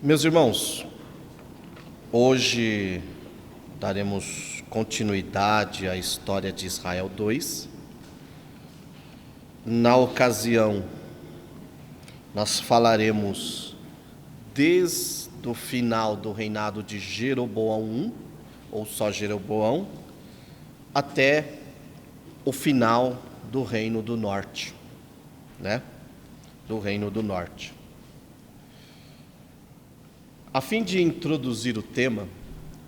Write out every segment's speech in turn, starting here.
Meus irmãos, hoje daremos continuidade à história de Israel 2. Na ocasião, nós falaremos desde o final do reinado de Jeroboão I, ou só Jeroboão, até o final do Reino do Norte, Do Reino do Norte. A fim de introduzir o tema,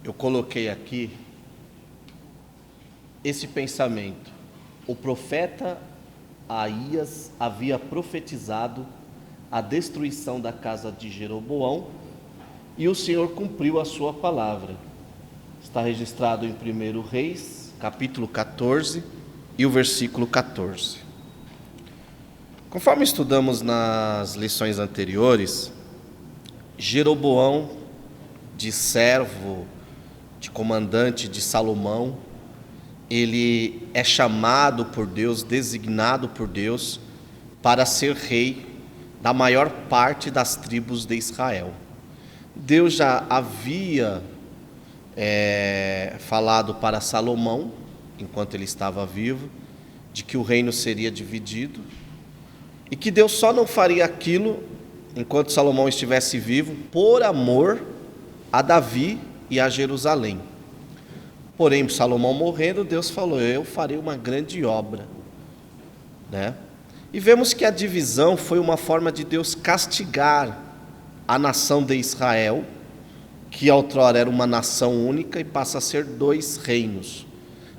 eu coloquei aqui esse pensamento. O profeta Aías havia profetizado a destruição da casa de Jeroboão e o Senhor cumpriu a sua palavra. Está registrado em 1 Reis, capítulo 14 e o versículo 14. Conforme estudamos nas lições anteriores, Jeroboão, de servo, de comandante de Salomão, ele é chamado por Deus, designado por Deus, para ser rei da maior parte das tribos de Israel. Deus já havia falado para Salomão, enquanto ele estava vivo, de que o reino seria dividido, e que Deus só não faria aquilo enquanto Salomão estivesse vivo, por amor a Davi e a Jerusalém. Porém, Salomão morrendo, Deus falou: eu farei uma grande obra, E vemos que a divisão foi uma forma de Deus castigar a nação de Israel, que outrora era uma nação única, e passa a ser dois reinos.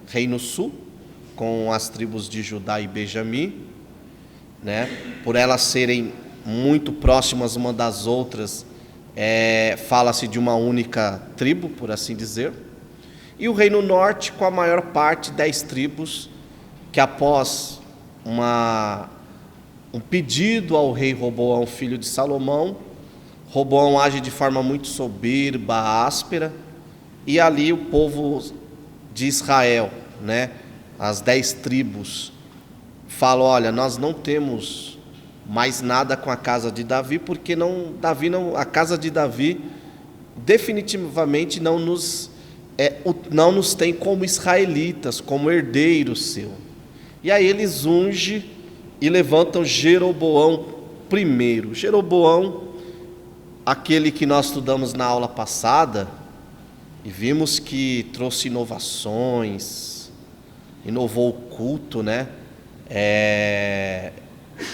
Reino Sul, com as tribos de Judá e Benjamim, por elas serem muito próximas uma das outras, fala-se de uma única tribo, por assim dizer. E o Reino Norte, com a maior parte, 10 tribos, que após um pedido ao rei Roboão, filho de Salomão, Roboão age de forma muito soberba, áspera, e ali o povo de Israel, as 10 tribos, falam: olha, nós não temos mais nada com a casa de Davi, porque a casa de Davi definitivamente não nos tem como israelitas, como herdeiros seu. E aí eles ungem e levantam Jeroboão primeiro. Jeroboão, aquele que nós estudamos na aula passada, e vimos que trouxe inovações, inovou o culto,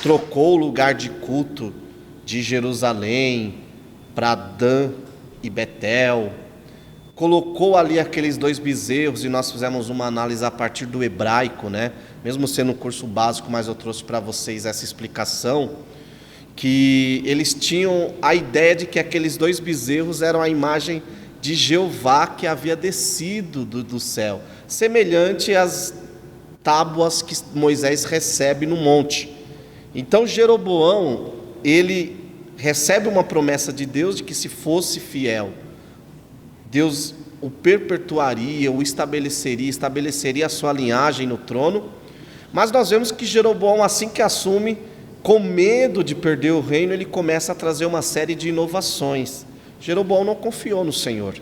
trocou o lugar de culto de Jerusalém para Dan e Betel, colocou ali aqueles 2 bezerros, e nós fizemos uma análise a partir do hebraico, mesmo sendo um curso básico, mas eu trouxe para vocês essa explicação, que eles tinham a ideia de que aqueles 2 bezerros eram a imagem de Jeová que havia descido do céu, semelhante às tábuas que Moisés recebe no monte. Então Jeroboão, ele recebe uma promessa de Deus de que, se fosse fiel, Deus o perpetuaria, o estabeleceria a sua linhagem no trono. Mas nós vemos que Jeroboão, assim que assume, com medo de perder o reino, ele começa a trazer uma série de inovações. Jeroboão não confiou no Senhor.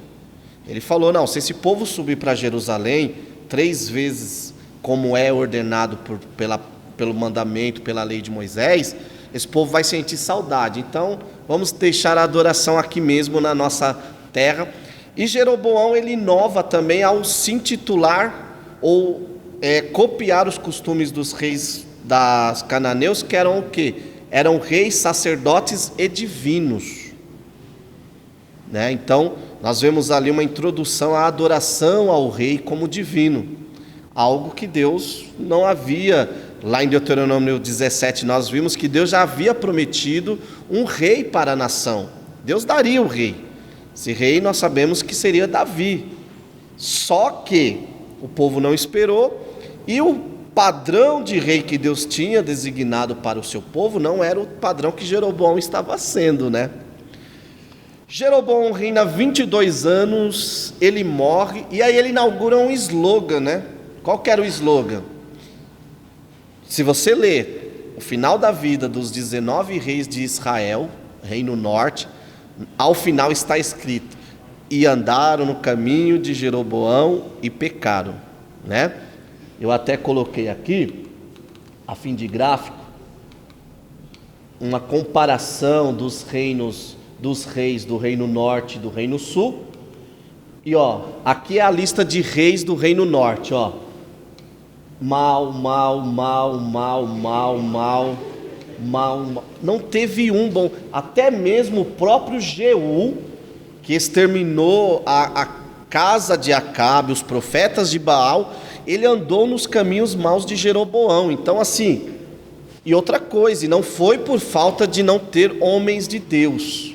Ele falou: não, se esse povo subir para Jerusalém 3 vezes, como é ordenado pelo mandamento, pela lei de Moisés, esse povo vai sentir saudade. Então, vamos deixar a adoração aqui mesmo na nossa terra. E Jeroboão, ele inova também ao se intitular ou copiar os costumes dos reis das cananeus, que eram o quê? Eram reis, sacerdotes e divinos. Então, nós vemos ali uma introdução à adoração ao rei como divino, algo que Deus não havia. Lá em Deuteronômio 17, nós vimos que Deus já havia prometido um rei para a nação. Deus daria o rei. Esse rei nós sabemos que seria Davi. Só que o povo não esperou, e o padrão de rei que Deus tinha designado para o seu povo não era o padrão que Jeroboão estava sendo, Jeroboão reina 22 anos, ele morre, e aí ele inaugura um slogan, Qual que era o slogan? Se você ler o final da vida dos 19 reis de Israel, Reino Norte, Ao final está escrito: e andaram no caminho de Jeroboão e pecaram, né? Eu até coloquei aqui, a fim de gráfico, uma comparação dos reinos, dos reis do reino norte e do reino sul. E aqui é a lista de reis do reino norte, mal, não teve um bom. Até mesmo o próprio Jeú, que exterminou a casa de Acabe, os profetas de Baal, ele andou nos caminhos maus de Jeroboão. Então assim, e outra coisa, e não foi por falta de não ter homens de Deus,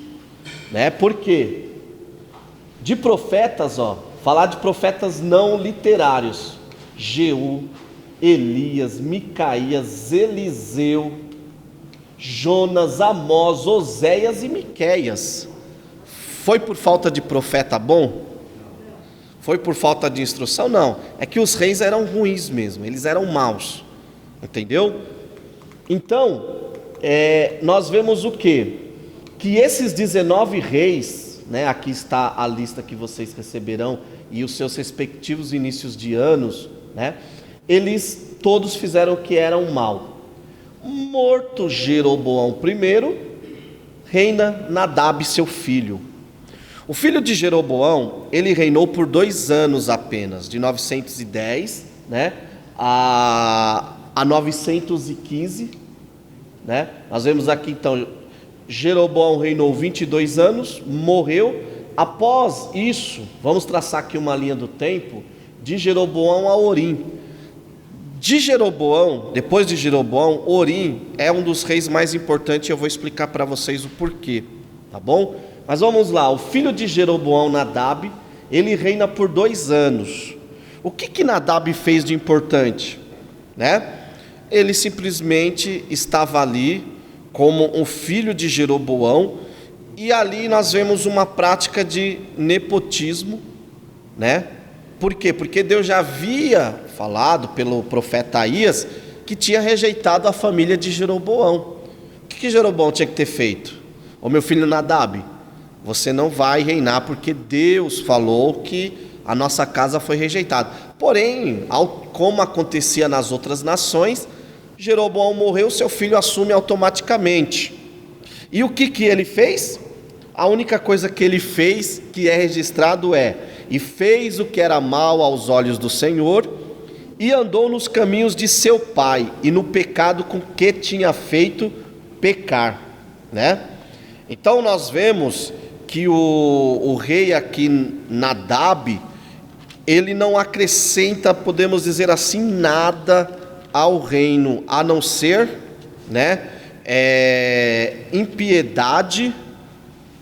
né? Por quê? De profetas, falar de profetas não literários: Jeú, Elias, Micaías, Eliseu, Jonas, Amós, Oséias e Miqueias. Foi por falta de profeta bom? Foi por falta de instrução? Não, é que os reis eram ruins mesmo, eles eram maus, entendeu? Então, nós vemos o quê? Que esses 19 reis, né, aqui está a lista que vocês receberão e os seus respectivos inícios de anos, né, eles todos fizeram o que era um mal. Morto Jeroboão I, reina Nadab, seu filho. O filho de Jeroboão, ele reinou por 2 anos apenas, de 910, né, a 915, né? Nós vemos aqui então, Jeroboão reinou 22 anos, morreu. Após isso, vamos traçar aqui uma linha do tempo, de Jeroboão a Orim. De Jeroboão, depois de Jeroboão, Orim é um dos reis mais importantes, e eu vou explicar para vocês o porquê, tá bom? Mas vamos lá, o filho de Jeroboão, Nadab, ele reina por 2 anos. O que Nadab fez de importante, né? Ele simplesmente estava ali como um filho de Jeroboão, e ali nós vemos uma prática de nepotismo, né? Por quê? Porque Deus já havia falado pelo profeta Aías que tinha rejeitado a família de Jeroboão. O que Jeroboão tinha que ter feito? Ô meu filho Nadab, você não vai reinar porque Deus falou que a nossa casa foi rejeitada. Porém, como acontecia nas outras nações, Jeroboão morreu, seu filho assume automaticamente. E o que ele fez? A única coisa que ele fez, que é registrado, e fez o que era mal aos olhos do Senhor, e andou nos caminhos de seu pai, e no pecado com que tinha feito pecar, né? Então nós vemos que o rei aqui, Nadab, ele não acrescenta, podemos dizer assim, nada ao reino, a não ser, né, impiedade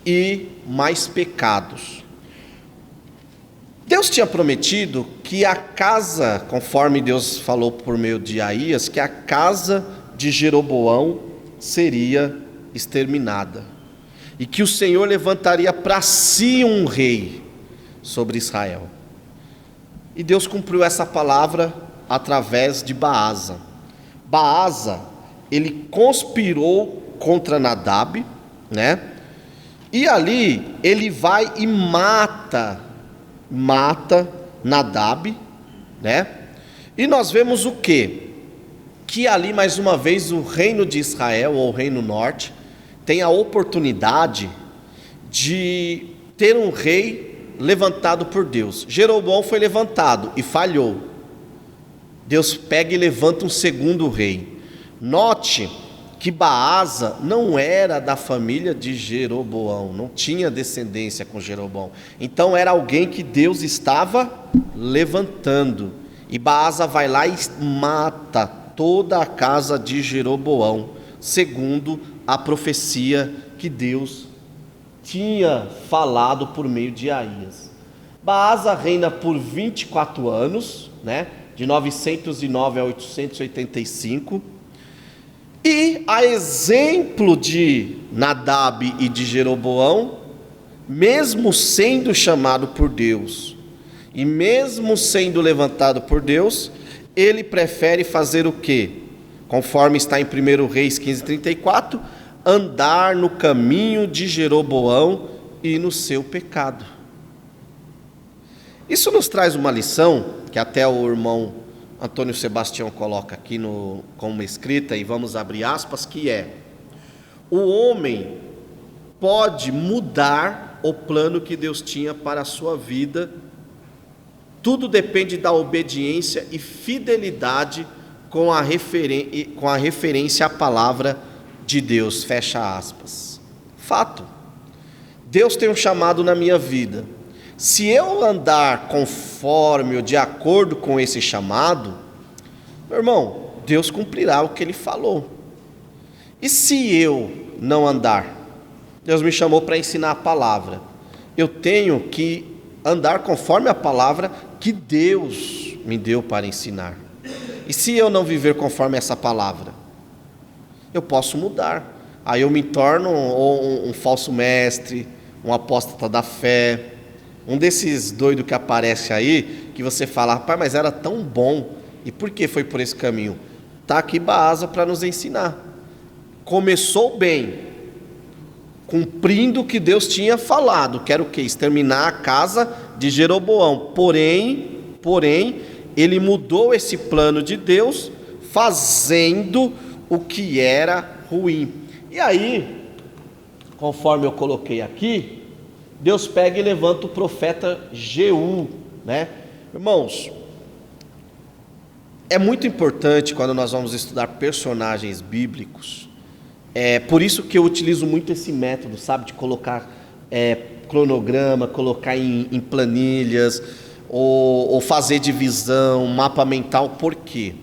e mais pecados. Deus tinha prometido que a casa, conforme Deus falou por meio de Aías, que a casa de Jeroboão seria exterminada, e que o Senhor levantaria para si um rei sobre Israel. E Deus cumpriu essa palavra através de Baasa. Baasa, ele conspirou contra Nadab, né? E ali ele vai e mata Nadab, né? E nós vemos o quê? Que ali mais uma vez o reino de Israel, ou o reino norte, tem a oportunidade de ter um rei levantado por Deus. Jeroboão foi levantado e falhou. Deus pega e levanta um segundo rei. Note que Baasa não era da família de Jeroboão, não tinha descendência com Jeroboão. Então era alguém que Deus estava levantando. E Baasa vai lá e mata toda a casa de Jeroboão, segundo a profecia que Deus tinha falado por meio de Aías. Baasa reina por 24 anos, né? De 909 a 885. E a exemplo de Nadab e de Jeroboão, mesmo sendo chamado por Deus, e mesmo sendo levantado por Deus, ele prefere fazer o quê? Conforme está em 1 Reis 15:34, andar no caminho de Jeroboão e no seu pecado. Isso nos traz uma lição, que até o irmão Antônio Sebastião coloca aqui como escrita, e vamos abrir aspas, que é: o homem pode mudar o plano que Deus tinha para a sua vida, tudo depende da obediência e fidelidade com a referência à palavra de Deus, fecha aspas. Fato. Deus tem um chamado na minha vida. Se eu andar conforme ou de acordo com esse chamado, meu irmão, Deus cumprirá o que Ele falou. E se eu não andar? Deus me chamou para ensinar a palavra. Eu tenho que andar conforme a palavra que Deus me deu para ensinar. E se eu não viver conforme essa palavra? Eu posso mudar. Aí eu me torno um falso mestre, um apóstata da fé, um desses doidos que aparece aí, que você fala, rapaz, mas era tão bom, e por que foi por esse caminho? Está aqui Baasa para nos ensinar. Começou bem, cumprindo o que Deus tinha falado, que era o quê? Exterminar a casa de Jeroboão. Porém, ele mudou esse plano de Deus, fazendo o que era ruim. E aí, conforme eu coloquei aqui, Deus pega e levanta o profeta Jeú, né? Irmãos, é muito importante quando nós vamos estudar personagens bíblicos. Por isso que eu utilizo muito esse método, sabe? De colocar cronograma, colocar em planilhas, ou fazer divisão, mapa mental. Por quê?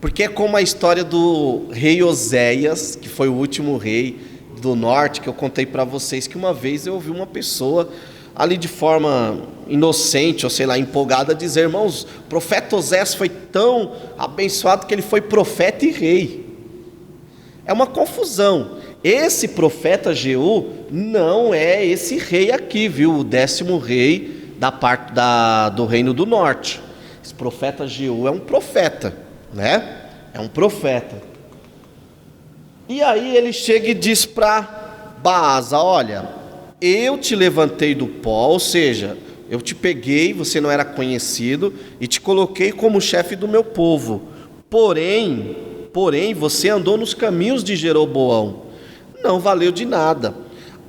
Porque é como a história do rei Oséias, que foi o último rei do norte, que eu contei para vocês, que uma vez eu ouvi uma pessoa ali de forma inocente, ou sei lá, empolgada, dizer: irmãos, o profeta Oséias foi tão abençoado que ele foi profeta e rei. É uma confusão. Esse profeta Jeú não é esse rei aqui, viu? O 10º rei da parte do reino do norte. Esse profeta Jeú é um profeta, né? É um profeta. E aí ele chega e diz para Baasa: olha, eu te levantei do pó, ou seja, eu te peguei, você não era conhecido, e te coloquei como chefe do meu povo. Porém, você andou nos caminhos de Jeroboão, não valeu de nada.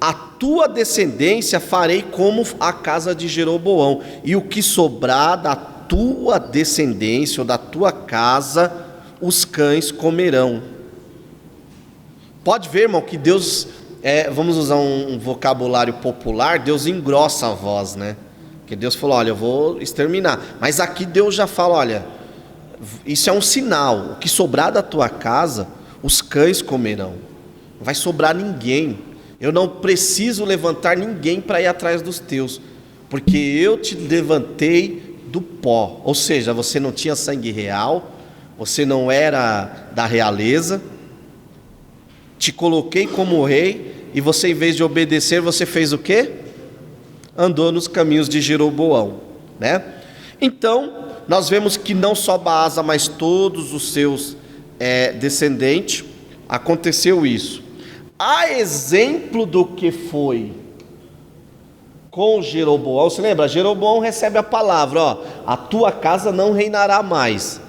A tua descendência farei como a casa de Jeroboão, e o que sobrar da tua descendência ou da tua casa, os cães comerão. Pode ver, irmão, que Deus, vamos usar um vocabulário popular, Deus engrossa a voz, né? Porque Deus falou: olha, eu vou exterminar. Mas aqui Deus já fala: olha, isso é um sinal, o que sobrar da tua casa, os cães comerão. Não vai sobrar ninguém. Eu não preciso levantar ninguém para ir atrás dos teus, porque eu te levantei do pó. Ou seja, você não tinha sangue real, você não era da realeza, te coloquei como rei, e você, em vez de obedecer, você fez o quê? Andou nos caminhos de Jeroboão, né? Então, nós vemos que não só Baasa, mas todos os seus descendentes, aconteceu isso. A exemplo do que foi com Jeroboão, você lembra? Jeroboão recebe a palavra: ó, a tua casa não reinará mais.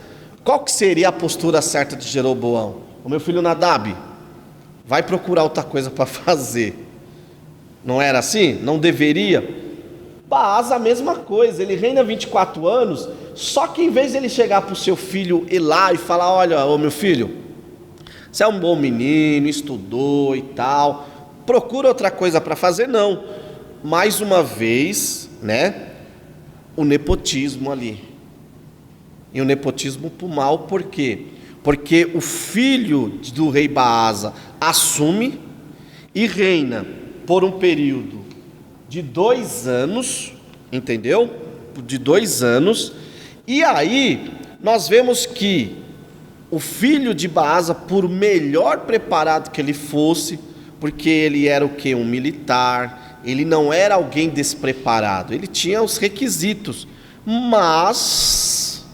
Qual que seria a postura certa de Jeroboão? O meu filho Nadab, vai procurar outra coisa para fazer. Não era assim? Não deveria? Baasa a mesma coisa, ele reina 24 anos, só que em vez de ele chegar para o seu filho Elá e falar: olha, ô meu filho, você é um bom menino, estudou e tal, procura outra coisa para fazer, não. Mais uma vez, né, o nepotismo ali. E o nepotismo para o mal, por quê? Porque o filho do rei Baasa assume e reina por um período de 2 anos, entendeu? De 2 anos. E aí nós vemos que o filho de Baasa, por melhor preparado que ele fosse, porque ele era o quê? Um militar, ele não era alguém despreparado, ele tinha os requisitos, mas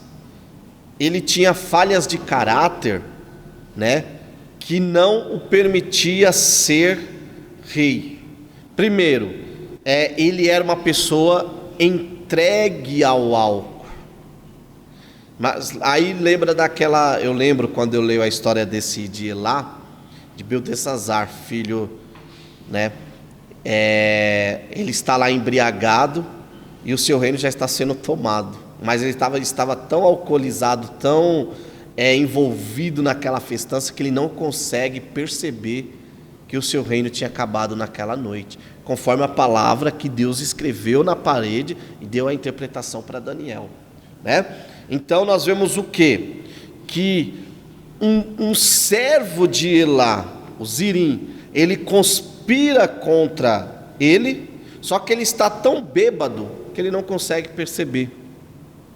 ele tinha falhas de caráter, né? que não o permitia ser rei. Primeiro, ele era uma pessoa entregue ao álcool. Mas aí eu lembro quando eu leio a história de Elá, de Beltesazar, filho, né? Ele está lá embriagado e o seu reino já está sendo tomado. Mas ele estava tão alcoolizado, tão envolvido naquela festança, que ele não consegue perceber que o seu reino tinha acabado naquela noite, conforme a palavra que Deus escreveu na parede e deu a interpretação para Daniel, né? Então nós vemos o quê? Que um servo de Elá, o Zirim, ele conspira contra ele, só que ele está tão bêbado que ele não consegue perceber,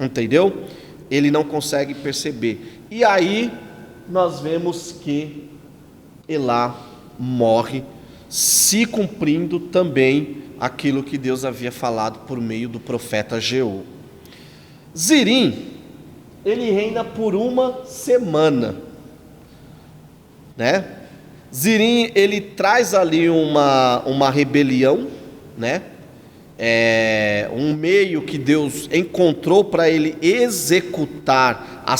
entendeu? Ele não consegue perceber. E aí nós vemos que Elá morre, se cumprindo também aquilo que Deus havia falado por meio do profeta Jeú. Zirim, ele reina por uma semana, né? Zirim, ele traz ali uma rebelião, né? Um meio que Deus encontrou para ele executar a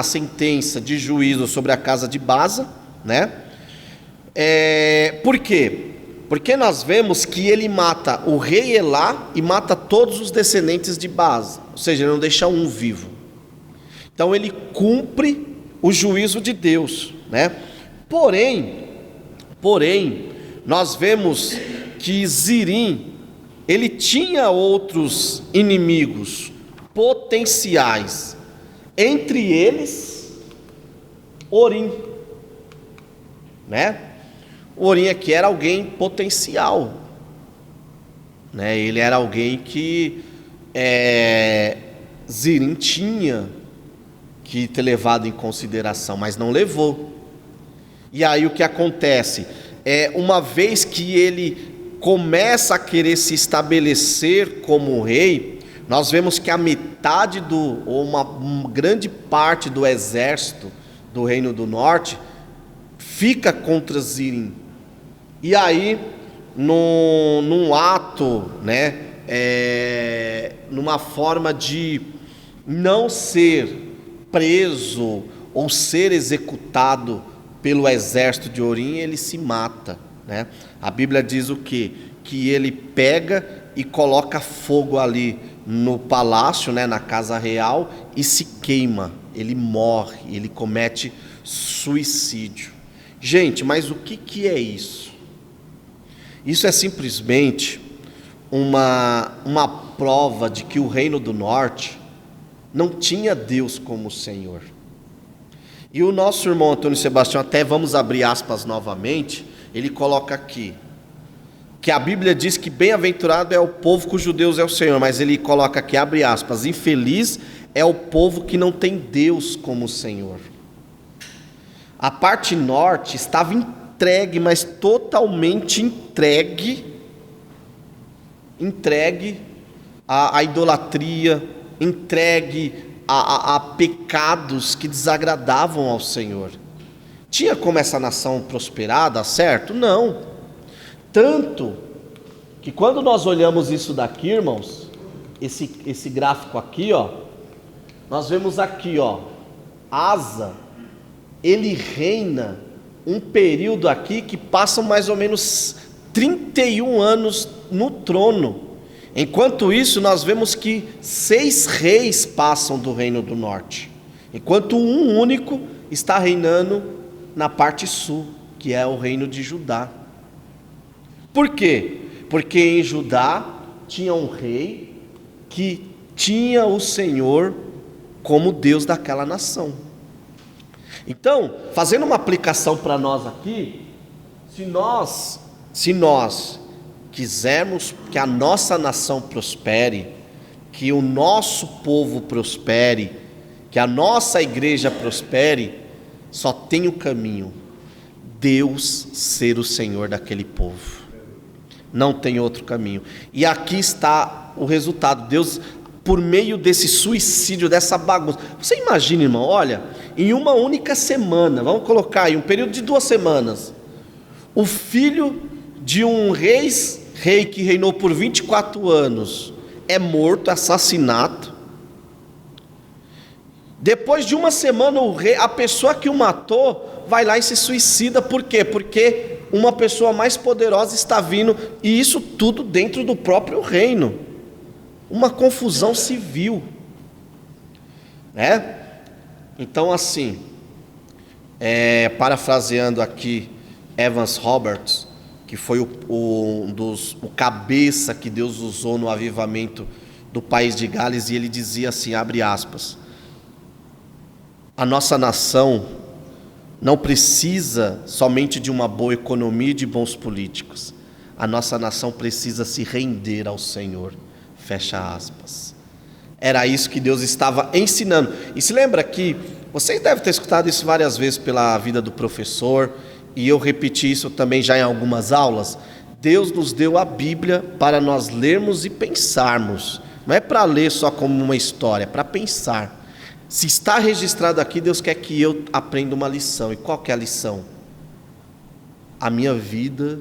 sentença de juízo sobre a casa de Baza, né? Por quê? Porque nós vemos que ele mata o rei Elá e mata todos os descendentes de Baza, ou seja, ele não deixa um vivo. Então ele cumpre o juízo de Deus, né? Porém, nós vemos que Zirim, ele tinha outros inimigos potenciais, entre eles Orim, né? Orim aqui era alguém potencial, né? Ele era alguém que Zirim tinha que ter levado em consideração, mas não levou. E aí o que acontece? Uma vez que ele começa a querer se estabelecer como rei, nós vemos que a metade ou uma grande parte do exército do Reino do Norte fica contra Zirim. E aí, num ato, né, numa forma de não ser preso ou ser executado pelo exército de Orim, ele se mata, né? A Bíblia diz o quê? Que ele pega e coloca fogo ali no palácio, né, na casa real, e se queima, ele morre, ele comete suicídio. Gente, mas o que é isso? Isso é simplesmente uma prova de que o Reino do Norte não tinha Deus como Senhor. E o nosso irmão Antônio Sebastião, até vamos abrir aspas novamente, ele coloca aqui, que a Bíblia diz que bem-aventurado é o povo cujo Deus é o Senhor, mas ele coloca aqui, abre aspas, infeliz é o povo que não tem Deus como Senhor. A parte norte estava entregue, mas totalmente entregue à idolatria, entregue a pecados que desagradavam ao Senhor. Tinha como essa nação prosperar, dar certo? Não. Tanto que quando nós olhamos isso daqui, irmãos, esse gráfico aqui, ó, nós vemos aqui, ó, Asa, ele reina um período aqui que passam mais ou menos 31 anos no trono. Enquanto isso, nós vemos que 6 reis passam do Reino do Norte, enquanto um único está reinando na parte sul, que é o reino de Judá. Por quê? Porque em Judá tinha um rei que tinha o Senhor como Deus daquela nação. Então, fazendo uma aplicação para nós aqui, se nós quisermos que a nossa nação prospere, que o nosso povo prospere, que a nossa igreja prospere, só tem o caminho: Deus ser o Senhor daquele povo. Não tem outro caminho. E aqui está o resultado. Deus, por meio desse suicídio, dessa bagunça. Você imagina, irmão, olha, em uma única semana, vamos colocar aí um período de 2 semanas, o filho de um rei que reinou por 24 anos é morto, assassinato. Depois de uma semana, a pessoa que o matou vai lá e se suicida. Por quê? Porque uma pessoa mais poderosa está vindo, e isso tudo dentro do próprio reino. Uma confusão civil, né? Então, assim, parafraseando aqui Evans Roberts, que foi o cabeça que Deus usou no avivamento do país de Gales, e ele dizia assim, abre aspas: a nossa nação não precisa somente de uma boa economia e de bons políticos. A nossa nação precisa se render ao Senhor. Fecha aspas. Era isso que Deus estava ensinando. E se lembra que vocês devem ter escutado isso várias vezes pela vida do professor, e eu repeti isso também já em algumas aulas. Deus nos deu a Bíblia para nós lermos e pensarmos. Não é para ler só como uma história, é para pensar. Se está registrado aqui, Deus quer que eu aprenda uma lição. E qual que é a lição? A minha vida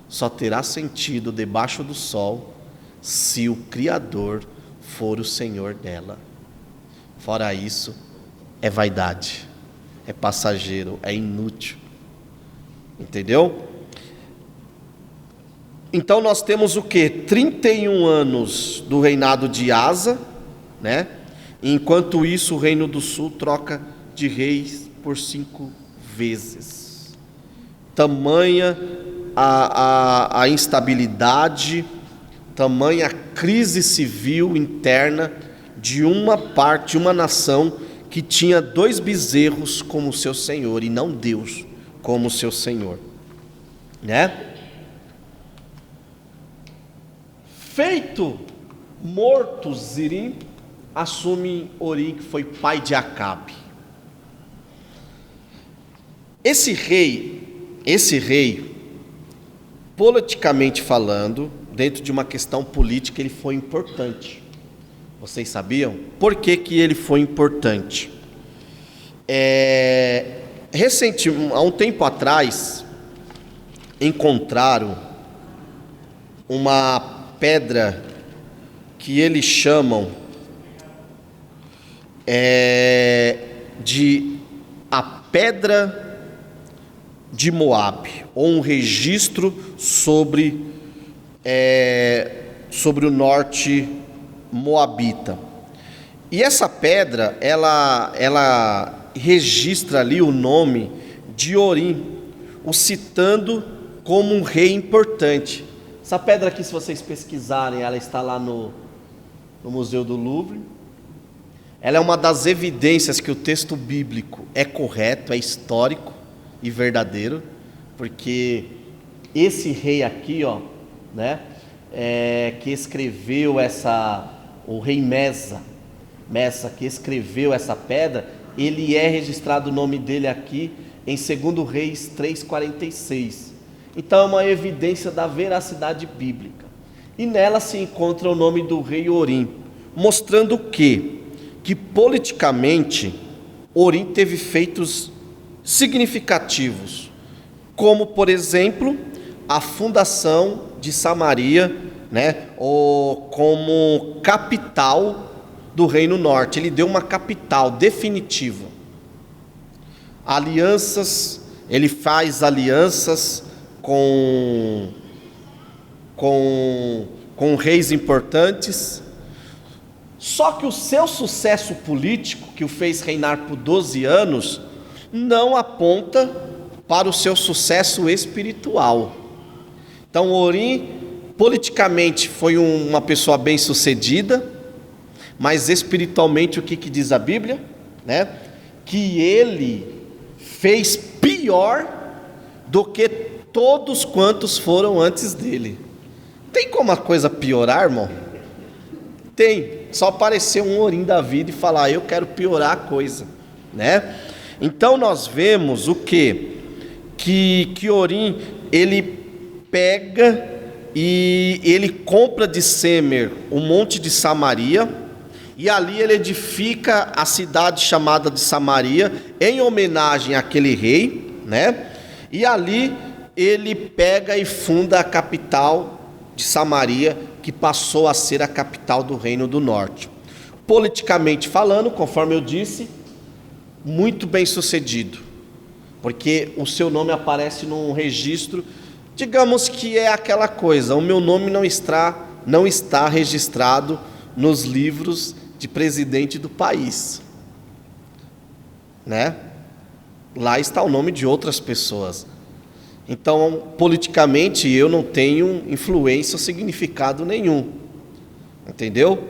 só terá sentido debaixo do sol se o Criador for o Senhor dela. Fora isso, é vaidade, é passageiro, é inútil. Entendeu? Então nós temos o quê? 31 anos do reinado de Asa, né? Enquanto isso, o Reino do Sul troca de reis por 5 vezes. Tamanha a instabilidade, tamanha a crise civil interna de uma parte, uma nação que tinha 2 bezerros como seu senhor, e não Deus como seu senhor, né? Feito morto Zirim, assume Orim, que foi pai de Acabe. Esse rei, politicamente falando, dentro de uma questão política, ele foi importante. Vocês sabiam? Por que ele foi importante? Há um tempo atrás, encontraram uma pedra que eles chamam de a pedra de Moabe, ou um registro sobre o norte moabita. E essa pedra, ela registra ali o nome de Orim, o citando como um rei importante. Essa pedra aqui, se vocês pesquisarem, ela está lá no Museu do Louvre. Ela é uma das evidências que o texto bíblico é correto, é histórico e verdadeiro, porque esse rei aqui, né, que escreveu o rei Mesa, que escreveu essa pedra, ele é registrado o nome dele aqui em 2 Reis 3,46. Então é uma evidência da veracidade bíblica. E nela se encontra o nome do rei Orim, mostrando que politicamente Orim teve feitos significativos, como por exemplo a fundação de Samaria, né, como capital do Reino Norte. Ele deu uma capital definitiva. Alianças, ele faz alianças com reis importantes. Só que o seu sucesso político, que o fez reinar por 12 anos, não aponta para o seu sucesso espiritual. Então Orim, politicamente, foi uma pessoa bem-sucedida, mas espiritualmente, o que diz a Bíblia? Né? Que ele fez pior do que todos quantos foram antes dele. Tem como a coisa piorar, irmão? Tem. Só aparecer um Orim da vida e falar, eu quero piorar a coisa, né? Então nós vemos o quê? Que Orim, ele pega e ele compra de Semer um monte de Samaria, E ali ele edifica a cidade chamada de Samaria, em homenagem àquele rei, né? E ali ele pega e funda a capital de Samaria, que passou a ser a capital do Reino do Norte. Politicamente falando, conforme eu disse, muito bem sucedido, porque o seu nome aparece num registro, digamos que é aquela coisa, o meu nome não está registrado nos livros de presidente do país, né? Lá está o nome de outras pessoas. Então, politicamente, eu não tenho influência ou significado nenhum, entendeu?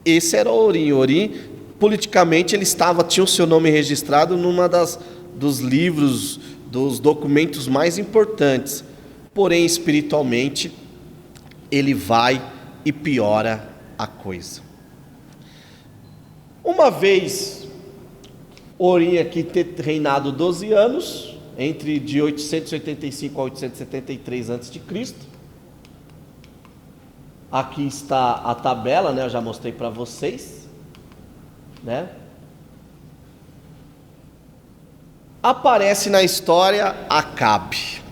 Esse era Orim. Orim, politicamente, tinha o seu nome registrado numa dos livros, dos documentos mais importantes. Porém, espiritualmente, ele vai e piora a coisa. Uma vez, Orim aqui ter reinado 12 anos, entre de 885 a 873 a.C. Aqui está a tabela, né? Eu já mostrei para vocês, né? Aparece na história Acabe.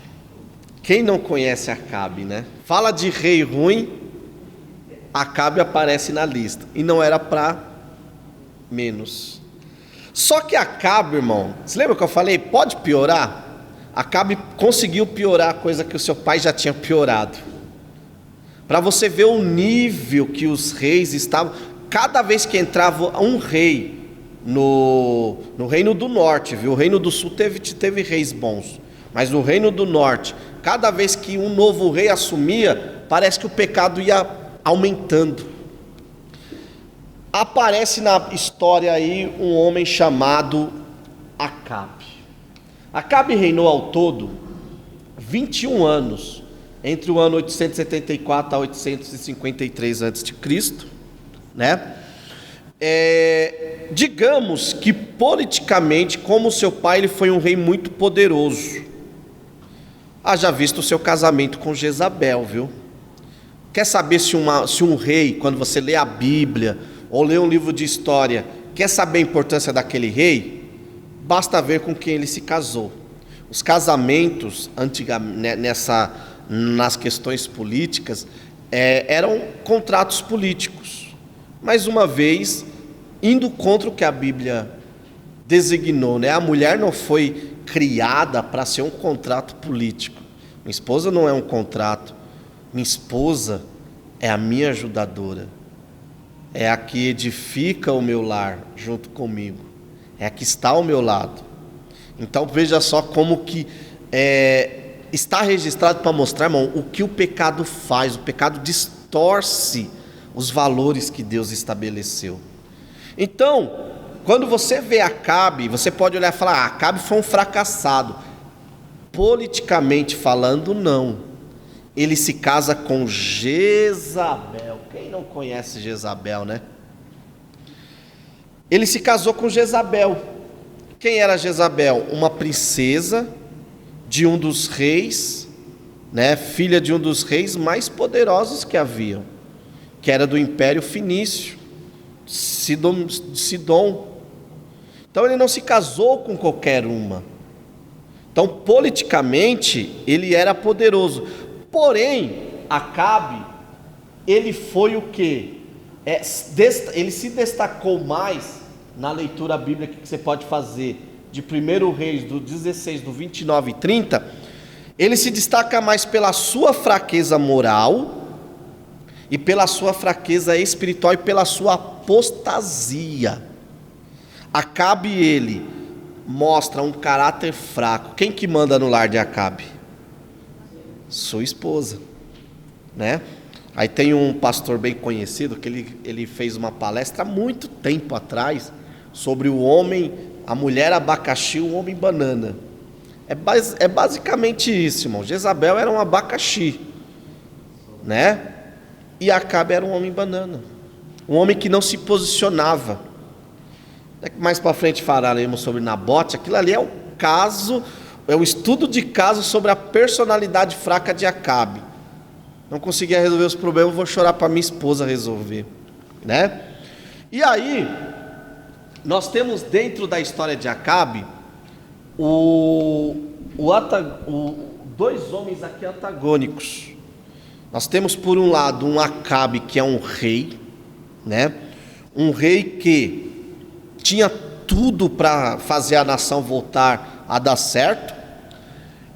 Quem não conhece Acabe, né? Fala de rei ruim, Acabe aparece na lista. E não era para menos. Só que Acabe, irmão, você lembra que eu falei? Pode piorar? Acabe conseguiu piorar a coisa que o seu pai já tinha piorado. Para você ver o nível que os reis estavam. Cada vez que entrava um rei no Reino do Norte, viu? O Reino do Sul teve reis bons. Mas no Reino do Norte, cada vez que um novo rei assumia, parece que o pecado ia aumentando. Aparece na história aí um homem chamado Acabe. Acabe reinou ao todo 21 anos, entre o ano 874 a 853 a.C., né? Digamos que politicamente, como seu pai, ele foi um rei muito poderoso. Haja visto o seu casamento com Jezabel, viu? Quer saber se um rei, quando você lê a Bíblia ou lê um livro de história, quer saber a importância daquele rei? Basta ver com quem ele se casou. Os casamentos antigamente, nas questões políticas, eram contratos políticos. Mais uma vez, indo contra o que a Bíblia designou, né? A mulher não foi criada para ser um contrato político. Minha esposa não é um contrato. Minha esposa é a minha ajudadora. É a que edifica o meu lar junto comigo. É a que está ao meu lado. Então veja só como que está registrado para mostrar, irmão, o que o pecado faz. O pecado distorce os valores que Deus estabeleceu. Então, quando você vê Acabe, você pode olhar e falar, Acabe foi um fracassado. Politicamente falando, não. Ele se casa com Jezabel. Quem não conhece Jezabel, né? Ele se casou com Jezabel. Quem era Jezabel? Uma princesa de um dos reis, né? Filha de um dos reis mais poderosos que haviam, que era do Império Fenício, Sidom. Então ele não se casou com qualquer uma. Então politicamente ele era poderoso. Porém, Acabe, ele foi o quê? Ele se destacou mais na leitura bíblica que você pode fazer de 1 Reis, do 16, do 29 e 30. Ele se destaca mais pela sua fraqueza moral e pela sua fraqueza espiritual e pela sua apostasia. Acabe, ele mostra um caráter fraco. Quem que manda no lar de Acabe? Sua esposa, né? Aí tem um pastor bem conhecido que ele fez uma palestra há muito tempo atrás sobre o homem, a mulher abacaxi, o homem banana. É basicamente isso, irmão. Jezabel era um abacaxi, né? E Acabe era um homem banana, um homem que não se posicionava. Mais para frente falaremos sobre Nabote. Aquilo ali é o caso, é o estudo de caso sobre a personalidade fraca de Acabe. Não conseguia resolver os problemas, vou chorar para minha esposa resolver, né? E aí, nós temos dentro da história de Acabe dois homens aqui antagônicos. Nós temos por um lado um Acabe que é um rei, né? Um rei que tinha tudo para fazer a nação voltar a dar certo.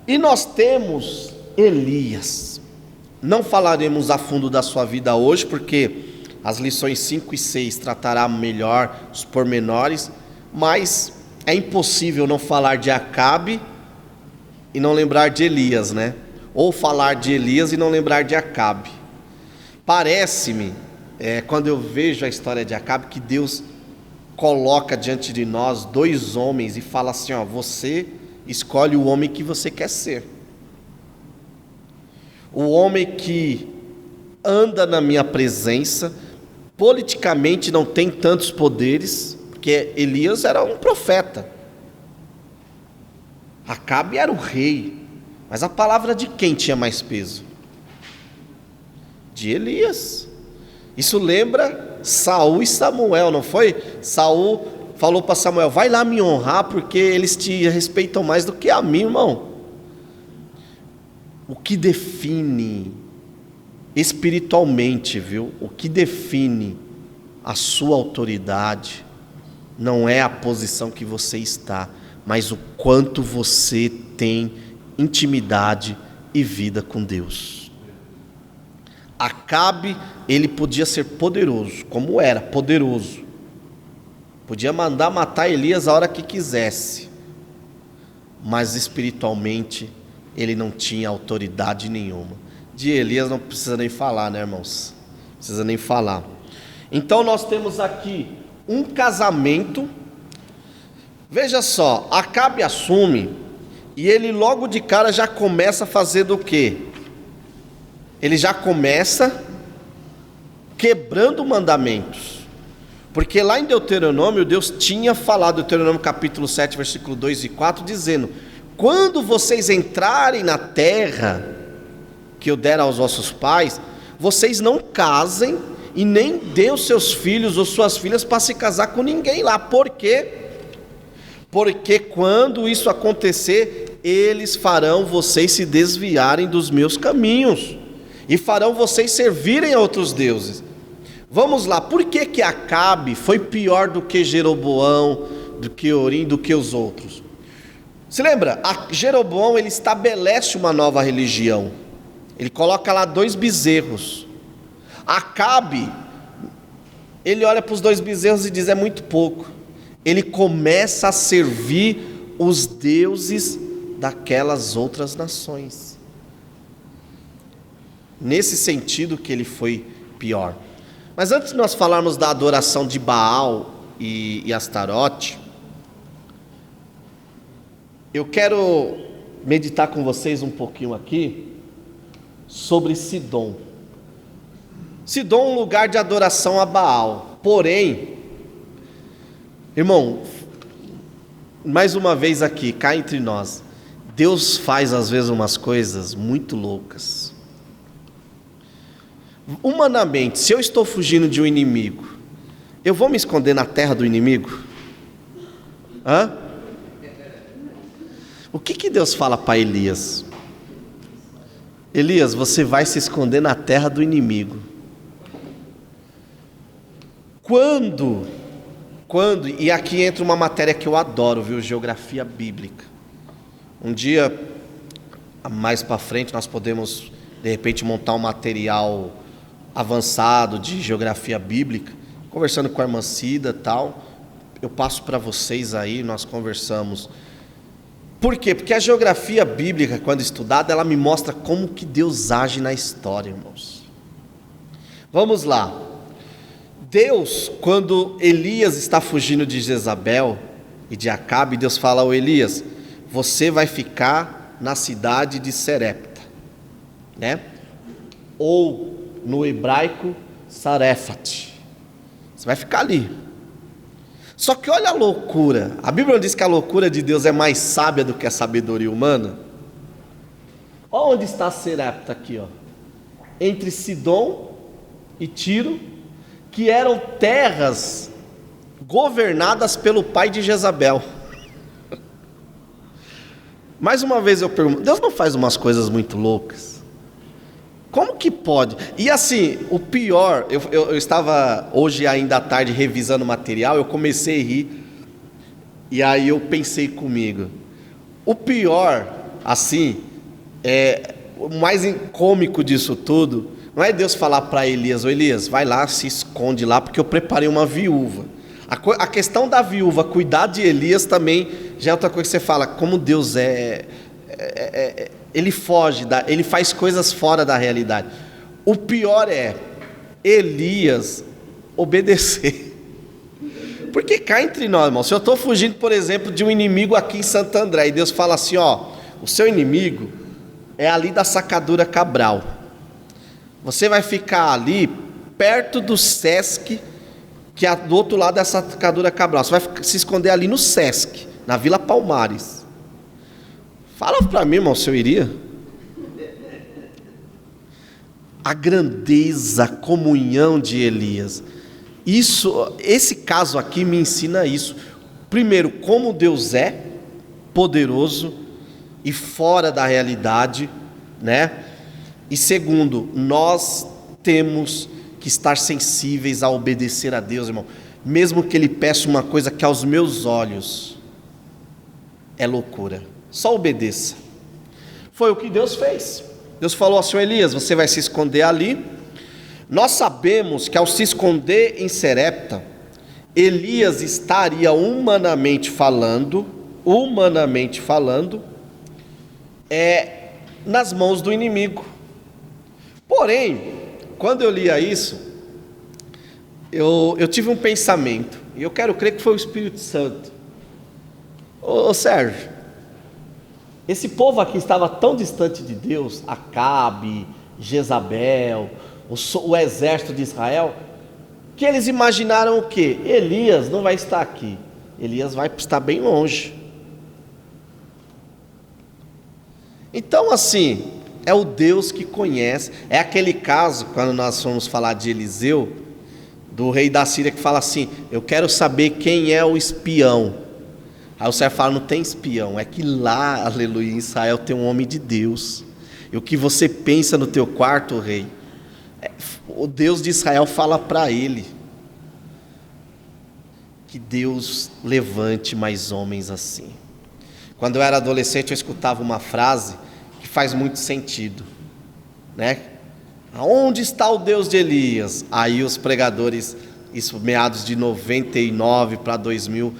E nós temos Elias. Não falaremos a fundo da sua vida hoje, porque as lições 5 e 6 tratará melhor os pormenores, mas é impossível não falar de Acabe e não lembrar de Elias, né? Ou falar de Elias e não lembrar de Acabe. Parece-me, quando eu vejo a história de Acabe, que Deus coloca diante de nós dois homens e fala assim, ó, você escolhe o homem que você quer ser. O homem que anda na minha presença, politicamente não tem tantos poderes, porque Elias era um profeta, Acabe era o rei, mas a palavra de quem tinha mais peso? De Elias. Isso lembra Saul e Samuel, não foi? Saul falou para Samuel, vai lá me honrar, porque eles te respeitam mais do que a mim, irmão. O que define espiritualmente, viu? O que define a sua autoridade não é a posição que você está, mas o quanto você tem intimidade e vida com Deus. Acabe, ele podia ser poderoso, como era poderoso, podia mandar matar Elias a hora que quisesse, mas espiritualmente ele não tinha autoridade nenhuma. De Elias não precisa nem falar, né, irmãos? Não precisa nem falar. Então nós temos aqui um casamento. Veja só, Acabe assume e ele logo de cara já começa fazendo o quê? Ele já começa quebrando mandamentos. Porque lá em Deuteronômio, Deus tinha falado, Deuteronômio capítulo 7, versículo 2 e 4, dizendo: quando vocês entrarem na terra que eu der aos vossos pais, vocês não casem e nem dêem os seus filhos ou suas filhas para se casar com ninguém lá. Por quê? Porque quando isso acontecer, eles farão vocês se desviarem dos meus caminhos e farão vocês servirem a outros deuses. Vamos lá, por que que Acabe foi pior do que Jeroboão, do que Orim, do que os outros? Se lembra, Jeroboão ele estabelece uma nova religião, ele coloca lá 2 bezerros. Acabe, ele olha para os 2 bezerros e diz: é muito pouco. Ele começa a servir os deuses daquelas outras nações. Nesse sentido que ele foi pior. Mas antes de nós falarmos da adoração de Baal e Astarote, eu quero meditar com vocês um pouquinho aqui sobre Sidom. Sidom é um lugar de adoração a Baal. Porém, irmão, mais uma vez aqui, cá entre nós, Deus faz às vezes umas coisas muito loucas. Humanamente, se eu estou fugindo de um inimigo, eu vou me esconder na terra do inimigo? Hã? O que Deus fala para Elias? Elias, você vai se esconder na terra do inimigo. Quando, e aqui entra uma matéria que eu adoro, viu? Geografia bíblica. Um dia, mais para frente, nós podemos, de repente, montar um material avançado de geografia bíblica, conversando com a irmã Cida e tal. Eu passo para vocês aí, nós conversamos. Por quê? Porque a geografia bíblica, quando estudada, ela me mostra como que Deus age na história, irmãos. Vamos lá. Deus, quando Elias está fugindo de Jezabel e de Acabe, Deus fala ao Elias: você vai ficar na cidade de Serepta, né? Ou no hebraico, Sarefat. Você vai ficar ali. Só que olha a loucura. A Bíblia diz que a loucura de Deus é mais sábia do que a sabedoria humana. Olha onde está Serepta aqui, ó. Entre Sidom e Tiro, que eram terras governadas pelo pai de Jezabel. Mais uma vez eu pergunto, Deus não faz umas coisas muito loucas? Como que pode? E assim, o pior, eu estava hoje ainda à tarde revisando o material, eu comecei a rir, e aí eu pensei comigo, o pior, assim, o mais cômico disso tudo, não é Deus falar para Elias, ô Elias, vai lá, se esconde lá, porque eu preparei uma viúva. A questão da viúva cuidar de Elias também já é outra coisa que você fala, como Deus ele foge, ele faz coisas fora da realidade. O pior é Elias obedecer. Porque cá entre nós, irmão, se eu estou fugindo, por exemplo, de um inimigo aqui em Santo André, e Deus fala assim, ó, o seu inimigo é ali da Sacadura Cabral. Você vai ficar ali perto do Sesc, que é do outro lado da Sacadura Cabral. Você vai se esconder ali no Sesc, na Vila Palmares. Fala para mim, irmão, se eu iria. A grandeza, a comunhão de Elias. Esse caso aqui me ensina isso. Primeiro, como Deus é poderoso e fora da realidade, né? E segundo, nós temos que estar sensíveis a obedecer a Deus, irmão. Mesmo que Ele peça uma coisa que aos meus olhos é loucura. Só obedeça. Foi o que Deus fez. Deus falou assim, Elias, você vai se esconder ali. Nós sabemos que ao se esconder em Serepta, Elias estaria humanamente falando, nas mãos do inimigo. Porém, quando eu lia isso, eu tive um pensamento, e eu quero crer que foi o Espírito Santo. Ô Sérgio, esse povo aqui estava tão distante de Deus, Acabe, Jezabel, o exército de Israel, que eles imaginaram o quê? Elias não vai estar aqui, Elias vai estar bem longe. Então assim, é o Deus que conhece. É aquele caso, quando nós fomos falar de Eliseu, do rei da Síria, que fala assim, eu quero saber quem é o espião. Aí o Senhor fala, não tem espião, é que lá, aleluia, em Israel tem um homem de Deus. E o que você pensa no teu quarto, rei, o Deus de Israel fala para ele, que Deus levante mais homens assim. Quando eu era adolescente, eu escutava uma frase que faz muito sentido, né? Aonde está o Deus de Elias? Aí os pregadores, isso meados de 99 para 2000,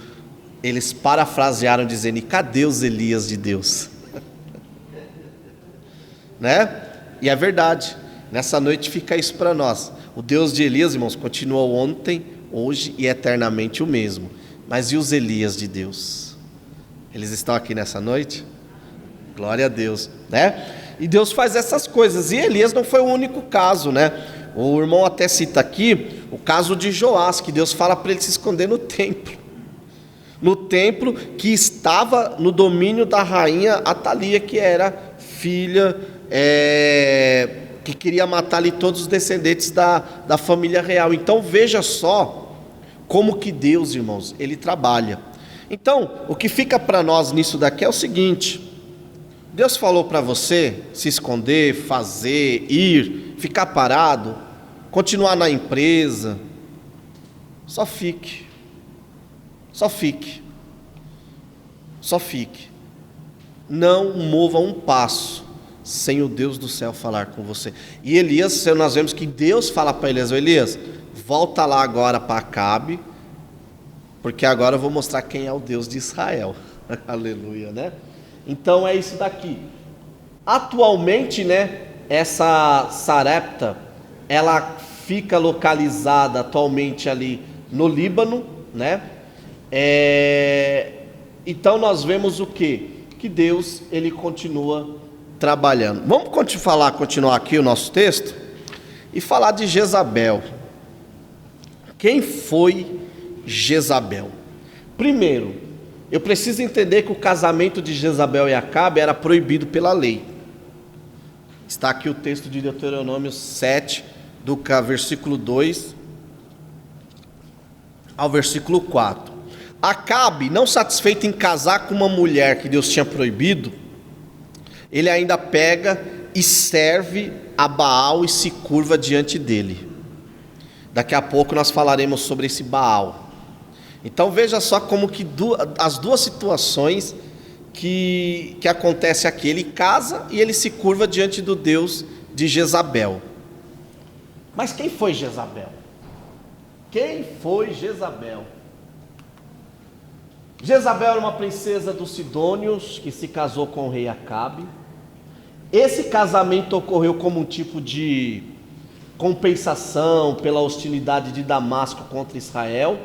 eles parafrasearam dizendo, e cadê os Elias de Deus? Né? E é verdade, nessa noite fica isso para nós. O Deus de Elias, irmãos, continua ontem, hoje e eternamente o mesmo. Mas e os Elias de Deus? Eles estão aqui nessa noite? Glória a Deus, né? E Deus faz essas coisas, e Elias não foi o único caso, né? O irmão até cita aqui o caso de Joás, que Deus fala para ele se esconder no templo que estava no domínio da rainha Atalia, que era filha, que queria matar ali todos os descendentes da família real. Então veja só como que Deus, irmãos, Ele trabalha. Então o que fica para nós nisso daqui é o seguinte: Deus falou para você se esconder, fazer, ir, ficar parado, continuar na empresa, só fique. Não mova um passo sem o Deus do céu falar com você. E Elias, nós vemos que Deus fala para Elias, Elias, volta lá agora para Acabe, porque agora eu vou mostrar quem é o Deus de Israel. Aleluia, né? Então é isso daqui. Atualmente, né, essa Sarepta, ela fica localizada atualmente ali no Líbano, né? Então nós vemos o quê? Que Deus, Ele continua trabalhando. Vamos continuar aqui o nosso texto e falar de Jezabel. Quem foi Jezabel? Primeiro, eu preciso entender que o casamento de Jezabel e Acabe era proibido pela lei. Está aqui o texto de Deuteronômio 7, do versículo 2 ao versículo 4. Acabe, não satisfeito em casar com uma mulher que Deus tinha proibido, ele ainda pega e serve a Baal e se curva diante dele. Daqui a pouco nós falaremos sobre esse Baal. Então veja só como que as duas situações que acontece aqui. Ele casa e ele se curva diante do Deus de Jezabel. Mas quem foi Jezabel? Quem foi Jezabel? Jezabel era uma princesa dos Sidônios que se casou com o rei Acabe. Esse casamento ocorreu como um tipo de compensação pela hostilidade de Damasco contra Israel.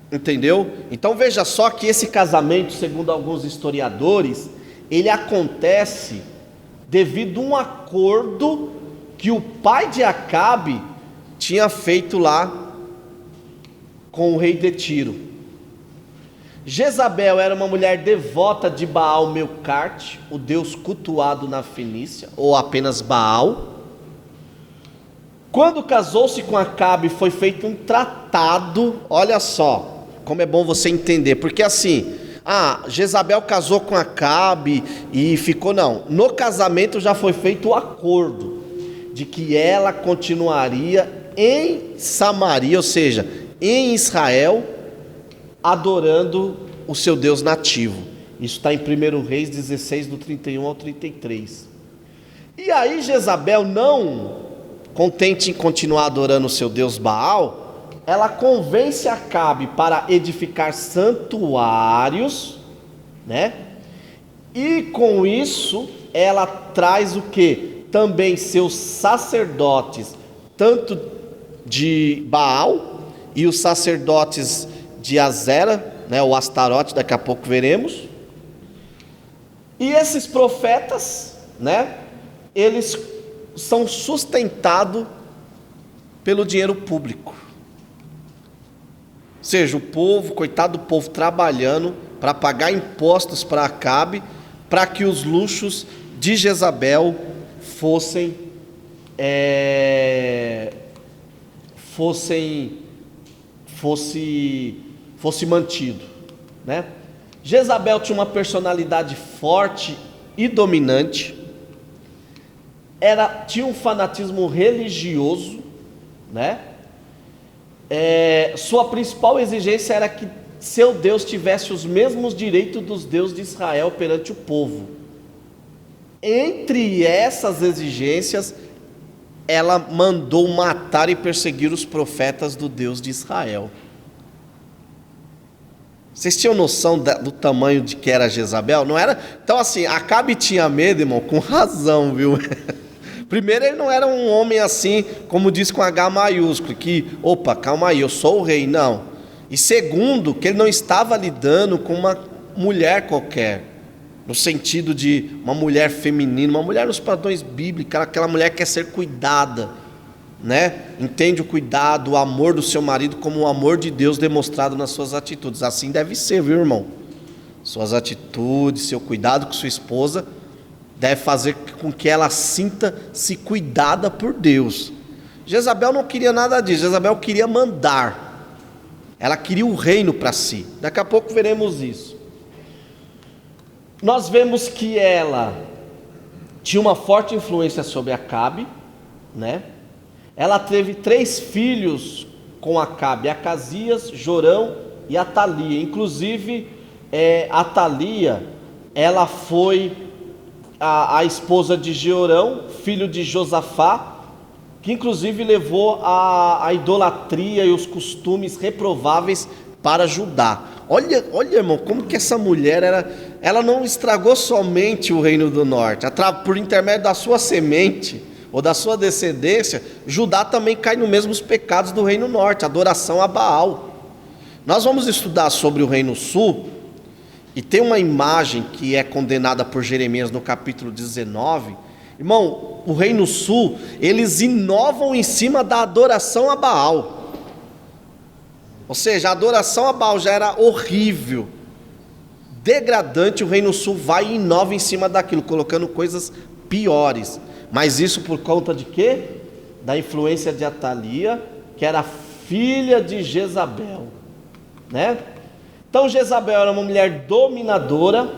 Entendeu? Então veja só que esse casamento, segundo alguns historiadores, ele acontece devido a um acordo que o pai de Acabe tinha feito lá com o rei de Tiro. Jezabel era uma mulher devota de Baal Melcarte, o deus cultuado na Fenícia, ou apenas Baal. Quando casou-se com Acabe, foi feito um tratado. Olha só como é bom você entender, porque assim, Jezabel casou com Acabe e ficou, não, no casamento já foi feito o acordo de que ela continuaria em Samaria, ou seja, em Israel, adorando o seu Deus nativo. Isso está em 1 Reis 16, do 31 ao 33. E aí Jezabel, não contente em continuar adorando o seu Deus Baal, ela convence Acabe para edificar santuários, né? E com isso ela traz o que? Também seus sacerdotes, tanto de Baal e os sacerdotes de Azera, né, o Astarote, daqui a pouco veremos. E esses profetas, né, eles são sustentados pelo dinheiro público. Ou seja, o povo, coitado do povo, trabalhando para pagar impostos para Acabe, para que os luxos de Jezabel fosse mantido, né? Jezabel tinha uma personalidade forte e dominante, tinha um fanatismo religioso, né? Sua principal exigência era que seu Deus tivesse os mesmos direitos dos deuses de Israel perante o povo. Entre essas exigências, ela mandou matar e perseguir os profetas do Deus de Israel. Vocês tinham noção do tamanho de que era Jezabel? Não era? Então assim, Acabe tinha medo, irmão, com razão, viu? Primeiro, ele não era um homem assim, como diz com H maiúsculo, que, opa, calma aí, eu sou o rei, não. E segundo, que ele não estava lidando com uma mulher qualquer, no sentido de uma mulher feminina, uma mulher nos padrões bíblicos, aquela mulher que quer ser cuidada, né? Entende o cuidado, o amor do seu marido como o amor de Deus demonstrado nas suas atitudes. Assim deve ser, viu, irmão? Suas atitudes, seu cuidado com sua esposa deve fazer com que ela sinta-se cuidada por Deus. Jezabel não queria nada disso. Jezabel queria mandar. Ela queria o reino para si. Daqui a pouco veremos isso. Nós vemos que ela tinha uma forte influência sobre Acabe, né? Ela teve 3 filhos com Acabe: Acasias, Jorão e Atalia. Inclusive, Atalia, ela foi a esposa de Jeorão, filho de Josafá, que inclusive levou a idolatria e os costumes reprováveis para Judá. Olha, irmão, como que essa mulher ela não estragou somente o reino do norte, por intermédio da sua semente ou da sua descendência, Judá também cai nos mesmos pecados do reino norte, adoração a Baal. Nós vamos estudar sobre o reino sul, e tem uma imagem que é condenada por Jeremias no capítulo 19. Irmão, o reino sul, eles inovam em cima da adoração a Baal. Ou seja, a adoração a Baal já era horrível, degradante. O reino sul vai e inova em cima daquilo, colocando coisas piores. Mas isso por conta de quê? Da influência de Atalia, que era filha de Jezabel, né? Então Jezabel era uma mulher dominadora,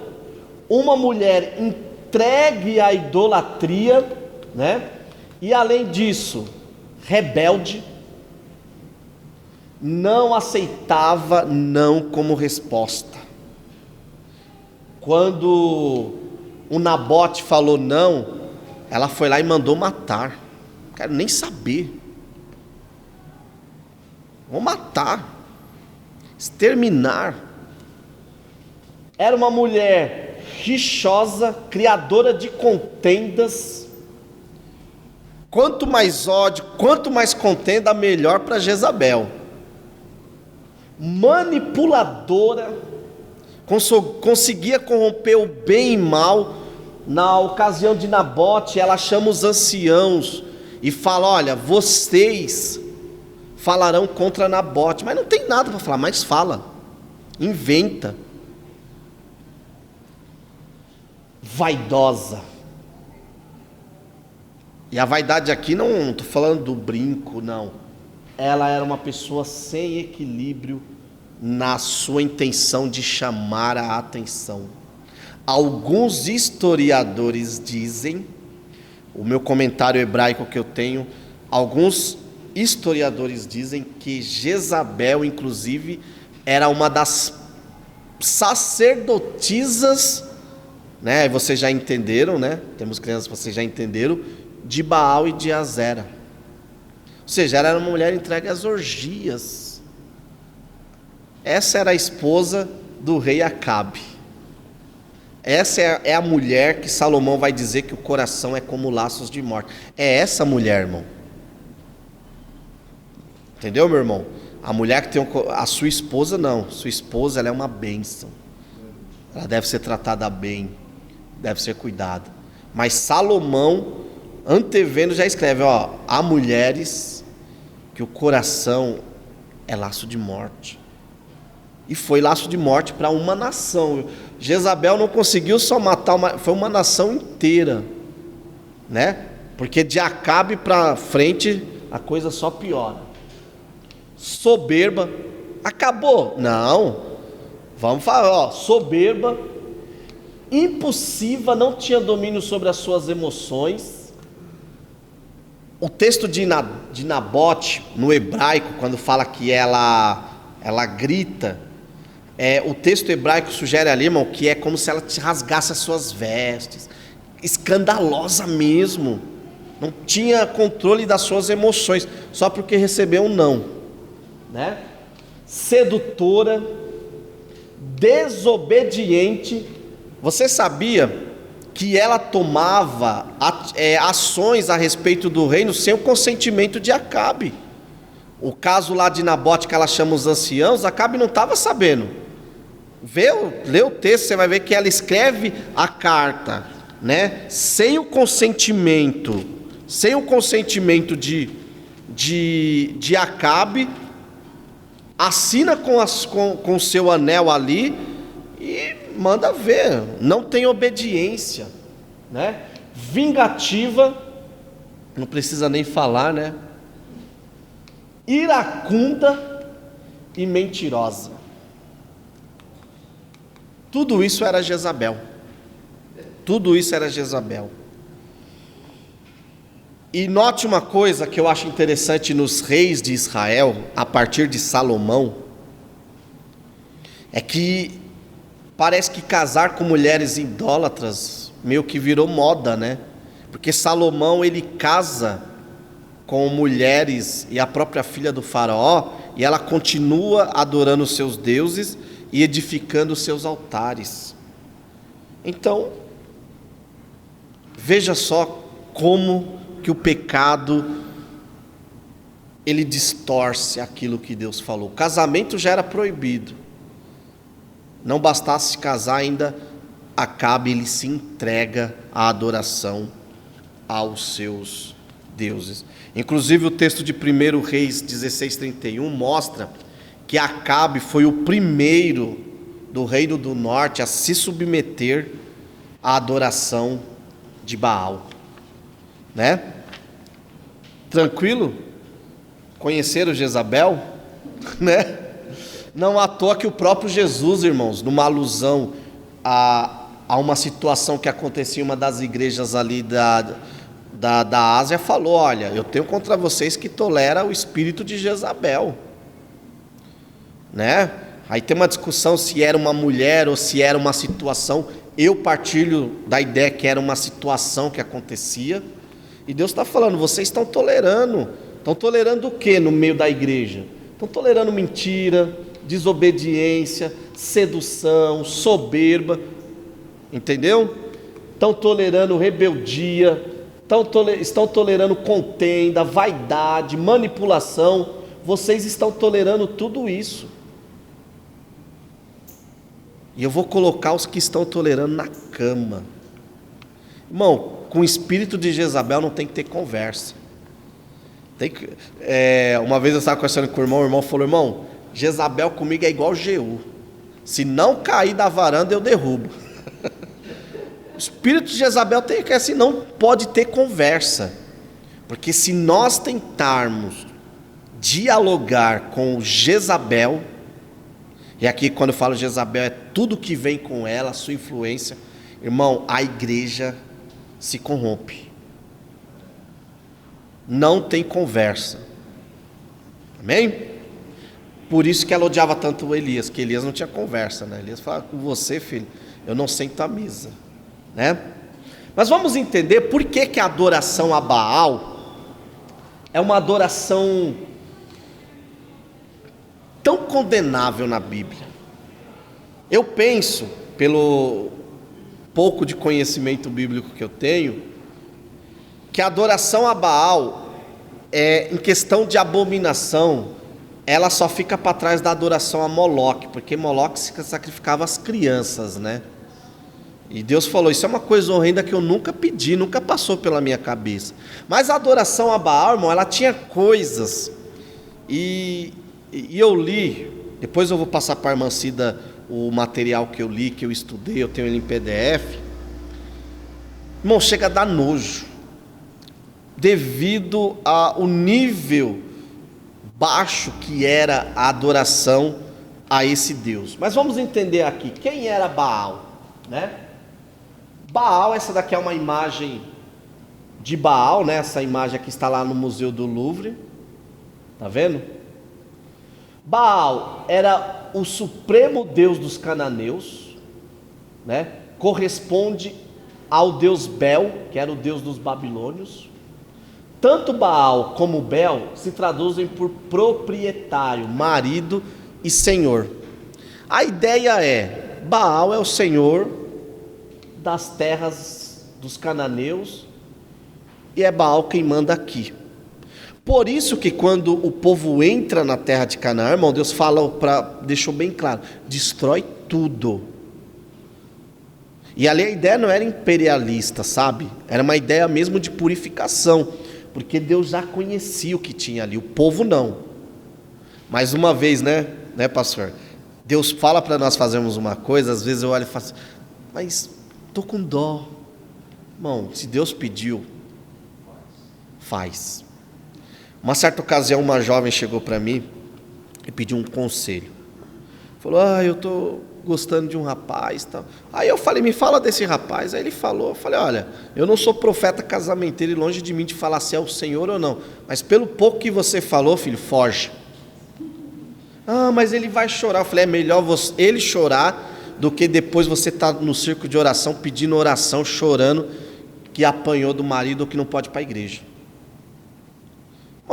uma mulher entregue à idolatria, né? E além disso, rebelde, não aceitava não como resposta. Quando o Nabote falou não, ela foi lá e mandou matar. Não quero nem saber. Vou matar, exterminar. Era uma mulher rixosa, criadora de contendas. Quanto mais ódio, quanto mais contenda, melhor para Jezabel. Manipuladora, conseguia corromper o bem e mal. Na ocasião de Nabote, ela chama os anciãos e fala: olha, vocês falarão contra Nabote, mas não tem nada para falar, mas fala, inventa. Vaidosa. E a vaidade aqui não estou falando do brinco, não. Ela era uma pessoa sem equilíbrio na sua intenção de chamar a atenção. Alguns historiadores dizem, o meu comentário hebraico que eu tenho, alguns historiadores dizem que Jezabel, inclusive, era uma das sacerdotisas, né? Vocês já entenderam, né? Temos crianças que vocês já entenderam, de Baal e de Azera. Ou seja, ela era uma mulher entregue às orgias. Essa era a esposa do rei Acabe. Essa é a mulher que Salomão vai dizer que o coração é como laços de morte. É essa mulher, irmão. Entendeu, meu irmão? A mulher que tem a sua esposa, não. Sua esposa, ela é uma bênção. Ela deve ser tratada bem, deve ser cuidada. Mas Salomão, antevendo, já escreve: ó, há mulheres que o coração é laço de morte. E foi laço de morte para uma nação. Jezabel não conseguiu só matar foi uma nação inteira, né? Porque de Acabe para frente a coisa só piora. Soberba, acabou? Não. Vamos falar, ó, soberba, impulsiva, não tinha domínio sobre as suas emoções. O texto de Nabote, no hebraico, quando fala que ela grita, o texto hebraico sugere ali, irmão, que é como se ela te rasgasse as suas vestes, escandalosa mesmo, não tinha controle das suas emoções, só porque recebeu um não, né? Sedutora, desobediente. Você sabia que ela tomava ações a respeito do reino sem o consentimento de Acabe? O caso lá de Nabote, que ela chama os anciãos, Acabe não estava sabendo. Lê o texto, você vai ver que ela escreve a carta, né? Sem o consentimento de Acabe, assina com o seu anel ali e manda ver. Não tem obediência, né? Vingativa, não precisa nem falar, né? Iracunda e mentirosa. Tudo isso era Jezabel. Tudo isso era Jezabel. E note uma coisa que eu acho interessante nos reis de Israel, a partir de Salomão, é que parece que casar com mulheres idólatras meio que virou moda, né? Porque Salomão, ele casa com mulheres e a própria filha do faraó, e ela continua adorando os seus deuses e edificando os seus altares. Então, veja só como que o pecado, ele distorce aquilo que Deus falou. O casamento já era proibido. Não bastasse casar ainda, Acabe, ele se entrega à adoração aos seus deuses. Inclusive o texto de 1 Reis 16:31 mostra que Acabe foi o primeiro do reino do norte a se submeter à adoração de Baal, né? Tranquilo? Conheceram Jezabel? Né? Não à toa que o próprio Jesus, irmãos, numa alusão a uma situação que acontecia em uma das igrejas ali da Ásia, falou: olha, eu tenho contra vocês que tolera o espírito de Jezabel, né? Aí tem uma discussão se era uma mulher ou se era uma situação. Eu partilho da ideia que era uma situação que acontecia, e Deus está falando: vocês estão tolerando o que no meio da igreja? Estão tolerando mentira, desobediência, sedução, soberba, entendeu? Estão tolerando rebeldia, estão tolerando contenda, vaidade, manipulação. Vocês estão tolerando tudo isso. E eu vou colocar os que estão tolerando na cama. Irmão, com o espírito de Jezabel não tem que ter conversa. Uma vez eu estava conversando com o irmão falou: irmão, Jezabel comigo é igual Jeú. Se não cair da varanda, eu derrubo. O espírito de Jezabel tem que assim, não pode ter conversa. Porque se nós tentarmos dialogar com Jezabel, e aqui quando eu falo Jezabel é tudo que vem com ela, a sua influência, irmão, a igreja se corrompe. Não tem conversa. Amém? Por isso que ela odiava tanto o Elias, que Elias não tinha conversa, né? Elias falava: com você, filho, eu não sento à mesa, né? Mas vamos entender por que a adoração a Baal é uma adoração tão condenável na Bíblia. Eu penso, pelo pouco de conhecimento bíblico que eu tenho, que a adoração a Baal, em questão de abominação, ela só fica para trás da adoração a Moloque, porque Moloque sacrificava as crianças, né? E Deus falou: isso é uma coisa horrenda que eu nunca pedi, nunca passou pela minha cabeça. Mas a adoração a Baal, irmão, ela tinha coisas, e eu li, depois eu vou passar para a irmã Cida o material que eu li, que eu estudei, eu tenho ele em PDF. Irmão, chega a dar nojo, devido ao nível baixo que era a adoração a esse Deus. Mas vamos entender aqui, quem era Baal, né? Baal, essa daqui é uma imagem de Baal, né? Essa imagem aqui está lá no Museu do Louvre, tá vendo? Baal era o supremo deus dos cananeus, né? Corresponde ao deus Bel, que era o deus dos babilônios. Tanto Baal como Bel se traduzem por proprietário, marido e senhor. A ideia é: Baal é o senhor das terras dos cananeus, e é Baal quem manda aqui. Por isso que quando o povo entra na terra de Canaã, irmão, Deus deixou bem claro: destrói tudo. E ali a ideia não era imperialista, sabe? Era uma ideia mesmo de purificação, porque Deus já conhecia o que tinha ali, o povo não. Mais uma vez, né pastor? Deus fala para nós fazermos uma coisa, às vezes eu olho e falo assim: mas estou com dó. Irmão, se Deus pediu, faz. Uma certa ocasião, uma jovem chegou para mim e pediu um conselho. Falou: eu estou gostando de um rapaz, tal. Aí eu falei: me fala desse rapaz. Aí ele falou. Eu falei: olha, eu não sou profeta casamenteiro e longe de mim de falar se é o Senhor ou não, mas pelo pouco que você falou, filho, foge. Mas ele vai chorar. Eu falei: é melhor ele chorar do que depois você estar no círculo de oração pedindo oração, chorando que apanhou do marido ou que não pode ir para a igreja.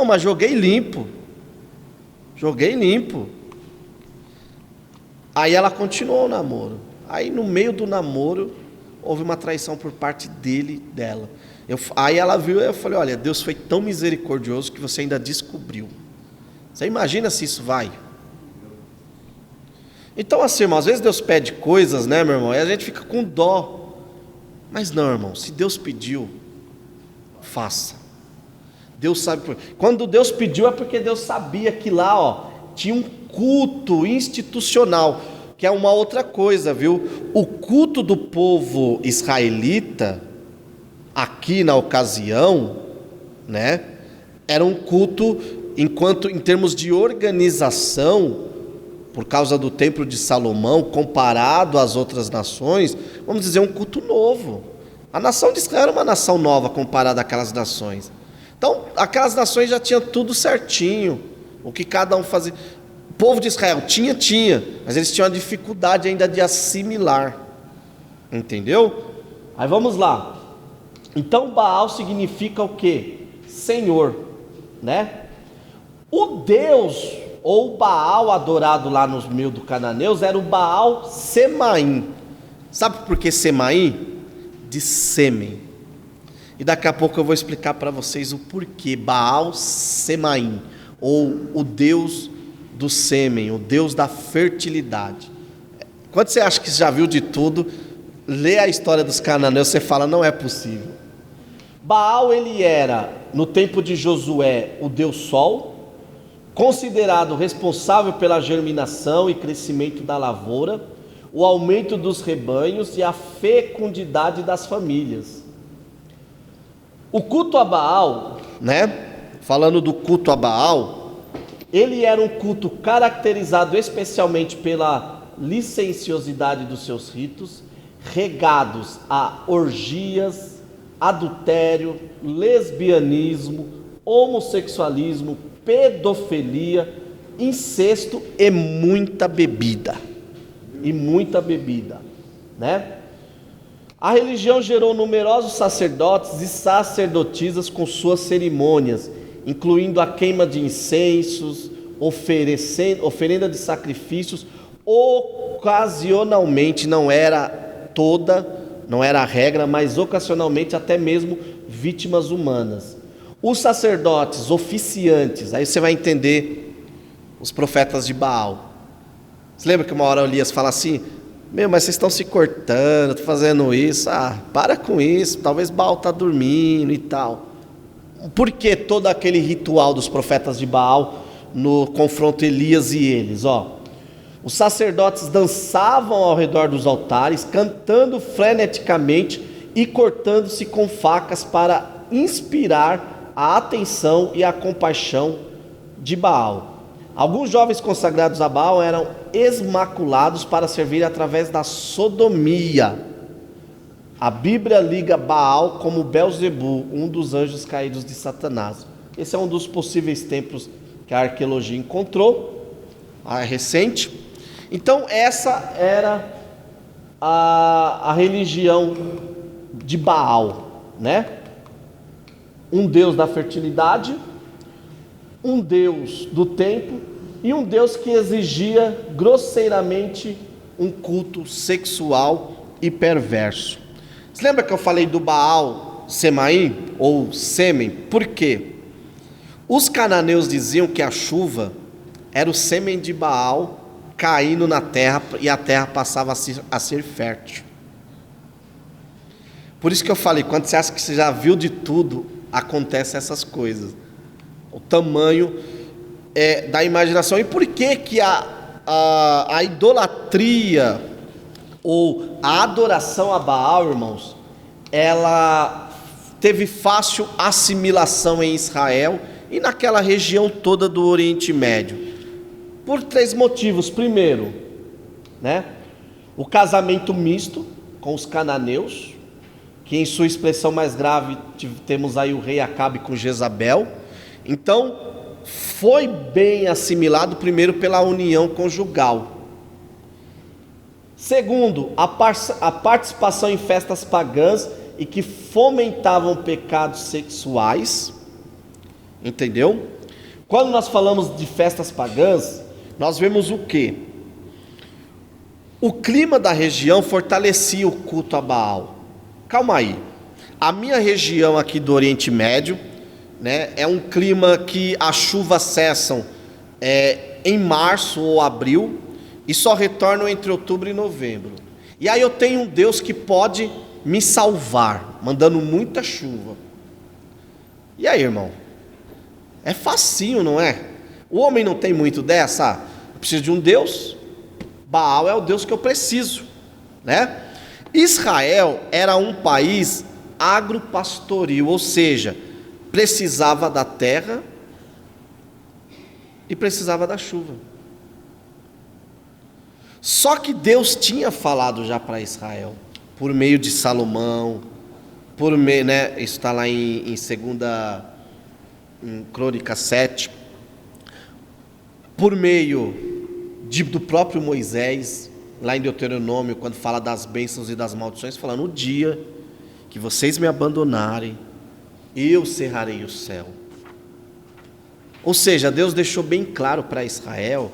Mas joguei limpo. Aí ela continuou o namoro. Aí no meio do namoro houve uma traição por parte dela. Aí ela viu, eu falei: olha, Deus foi tão misericordioso que você ainda descobriu. Você imagina se isso vai? Então assim, irmão, às vezes Deus pede coisas, né, meu irmão, e a gente fica com dó. Mas não, irmão, se Deus pediu, faça. Deus sabe. Quando Deus pediu é porque Deus sabia que lá, tinha um culto institucional, que é uma outra coisa, viu? O culto do povo israelita, aqui na ocasião, né, era um culto enquanto em termos de organização, por causa do Templo de Salomão, comparado às outras nações, vamos dizer, um culto novo. A nação de Israel era uma nação nova comparada àquelas nações. Então, aquelas nações já tinham tudo certinho, o que cada um fazia. O povo de Israel tinha, mas eles tinham a dificuldade ainda de assimilar. Entendeu? Aí vamos lá. Então, Baal significa o quê? Senhor, né? O Deus, ou Baal adorado lá no meio do cananeus, era o Baal Semaim. Sabe por que Semaim? De sêmen. E daqui a pouco eu vou explicar para vocês o porquê. Baal Semaim, ou o Deus do sêmen, o Deus da fertilidade. Quando você acha que já viu de tudo, lê a história dos cananeus, você fala, não é possível. Baal, ele era, no tempo de Josué, o Deus Sol, considerado responsável pela germinação e crescimento da lavoura, o aumento dos rebanhos e a fecundidade das famílias. O culto a Baal, né? Falando do culto a Baal, ele era um culto caracterizado especialmente pela licenciosidade dos seus ritos, regados a orgias, adultério, lesbianismo, homossexualismo, pedofilia, incesto e muita bebida. Né? A religião gerou numerosos sacerdotes e sacerdotisas com suas cerimônias, incluindo a queima de incensos, oferenda de sacrifícios, ocasionalmente, não era a regra, mas ocasionalmente até mesmo vítimas humanas. Os sacerdotes oficiantes, aí você vai entender os profetas de Baal. Você lembra que uma hora Elias fala assim, mas vocês estão se cortando, estão fazendo isso, para com isso, talvez Baal está dormindo e tal. Por que todo aquele ritual dos profetas de Baal no confronto Elias e eles? Os sacerdotes dançavam ao redor dos altares, cantando freneticamente e cortando-se com facas para inspirar a atenção e a compaixão de Baal. Alguns jovens consagrados a Baal eram esmaculados para servir através da sodomia. A Bíblia liga Baal como Belzebu, um dos anjos caídos de Satanás. Esse é um dos possíveis templos que a arqueologia encontrou, recente. Então essa era a religião de Baal, né? Um deus da fertilidade, um deus do tempo e um deus que exigia grosseiramente um culto sexual e perverso. Você lembra que eu falei do Baal Semaim ou sêmen? Por quê? Os cananeus diziam que a chuva era o sêmen de Baal caindo na terra e a terra passava a ser fértil. Por isso que eu falei, quando você acha que você já viu de tudo, acontecem essas coisas. O tamanho da imaginação. E por que a idolatria ou a adoração a Baal, irmãos, ela teve fácil assimilação em Israel e naquela região toda do Oriente Médio? Por 3 motivos. Primeiro, né, o casamento misto com os cananeus, que em sua expressão mais grave temos aí o rei Acabe com Jezabel. Então, foi bem assimilado primeiro pela união conjugal. Segundo, a participação em festas pagãs e que fomentavam pecados sexuais. Entendeu? Quando nós falamos de festas pagãs, nós vemos o quê? O clima da região fortalecia o culto a Baal. Calma aí. A minha região aqui do Oriente Médio, né, é um clima que as chuvas cessam em março ou abril e só retornam entre outubro e novembro. E aí eu tenho um Deus que pode me salvar, mandando muita chuva. E aí, irmão? É facinho, não é? O homem não tem muito dessa. Eu preciso de um Deus. Baal é o Deus que eu preciso, né? Israel era um país agropastoril, ou seja, precisava da terra e precisava da chuva. Só que Deus tinha falado já para Israel, por meio de Salomão, por meio, né, isso está lá em Crônicas 7, por meio do próprio Moisés, lá em Deuteronômio, quando fala das bênçãos e das maldições, falando: no dia que vocês me abandonarem, eu cerrarei o céu. Ou seja, Deus deixou bem claro para Israel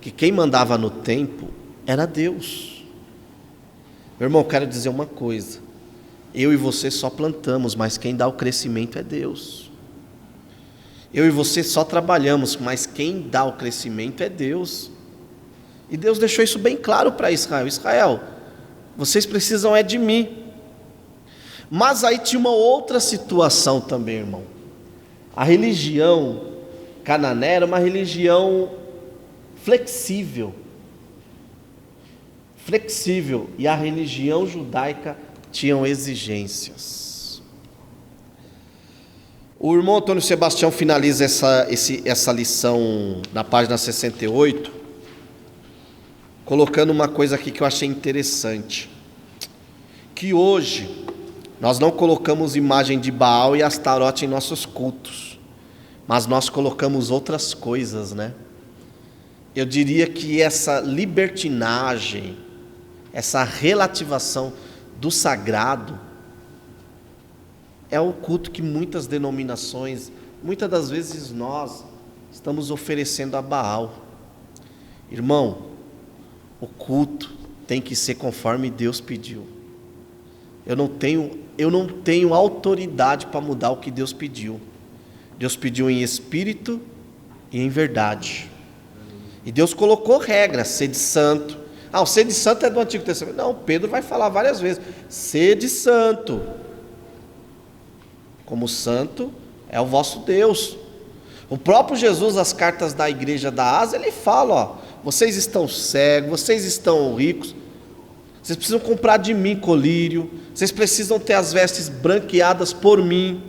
que quem mandava no tempo era Deus. Meu irmão, eu quero dizer uma coisa: eu e você só plantamos, mas quem dá o crescimento é Deus. Eu e você só trabalhamos, mas quem dá o crescimento é Deus. E Deus deixou isso bem claro para Israel: Israel, vocês precisam é de mim. Mas aí tinha uma outra situação também, irmão. A religião cananeia era uma religião flexível, e a religião judaica tinham exigências. O irmão Antônio Sebastião finaliza essa lição na página 68, colocando uma coisa aqui que eu achei interessante, que hoje nós não colocamos imagem de Baal e Astarote em nossos cultos, mas nós colocamos outras coisas, né? Eu diria que essa libertinagem, essa relativação do sagrado, é o culto que muitas denominações, muitas das vezes nós estamos oferecendo a Baal. Irmão, o culto tem que ser conforme Deus pediu. Eu não tenho autoridade para mudar o que Deus pediu. Deus pediu em espírito e em verdade. E Deus colocou regras: sede santo. O sede santo é do Antigo Testamento. Não, Pedro vai falar várias vezes: sede santo, como santo é o vosso Deus. O próprio Jesus, as cartas da igreja da Ásia, ele fala: vocês estão cegos, vocês estão ricos, vocês precisam comprar de mim colírio, vocês precisam ter as vestes branqueadas por mim.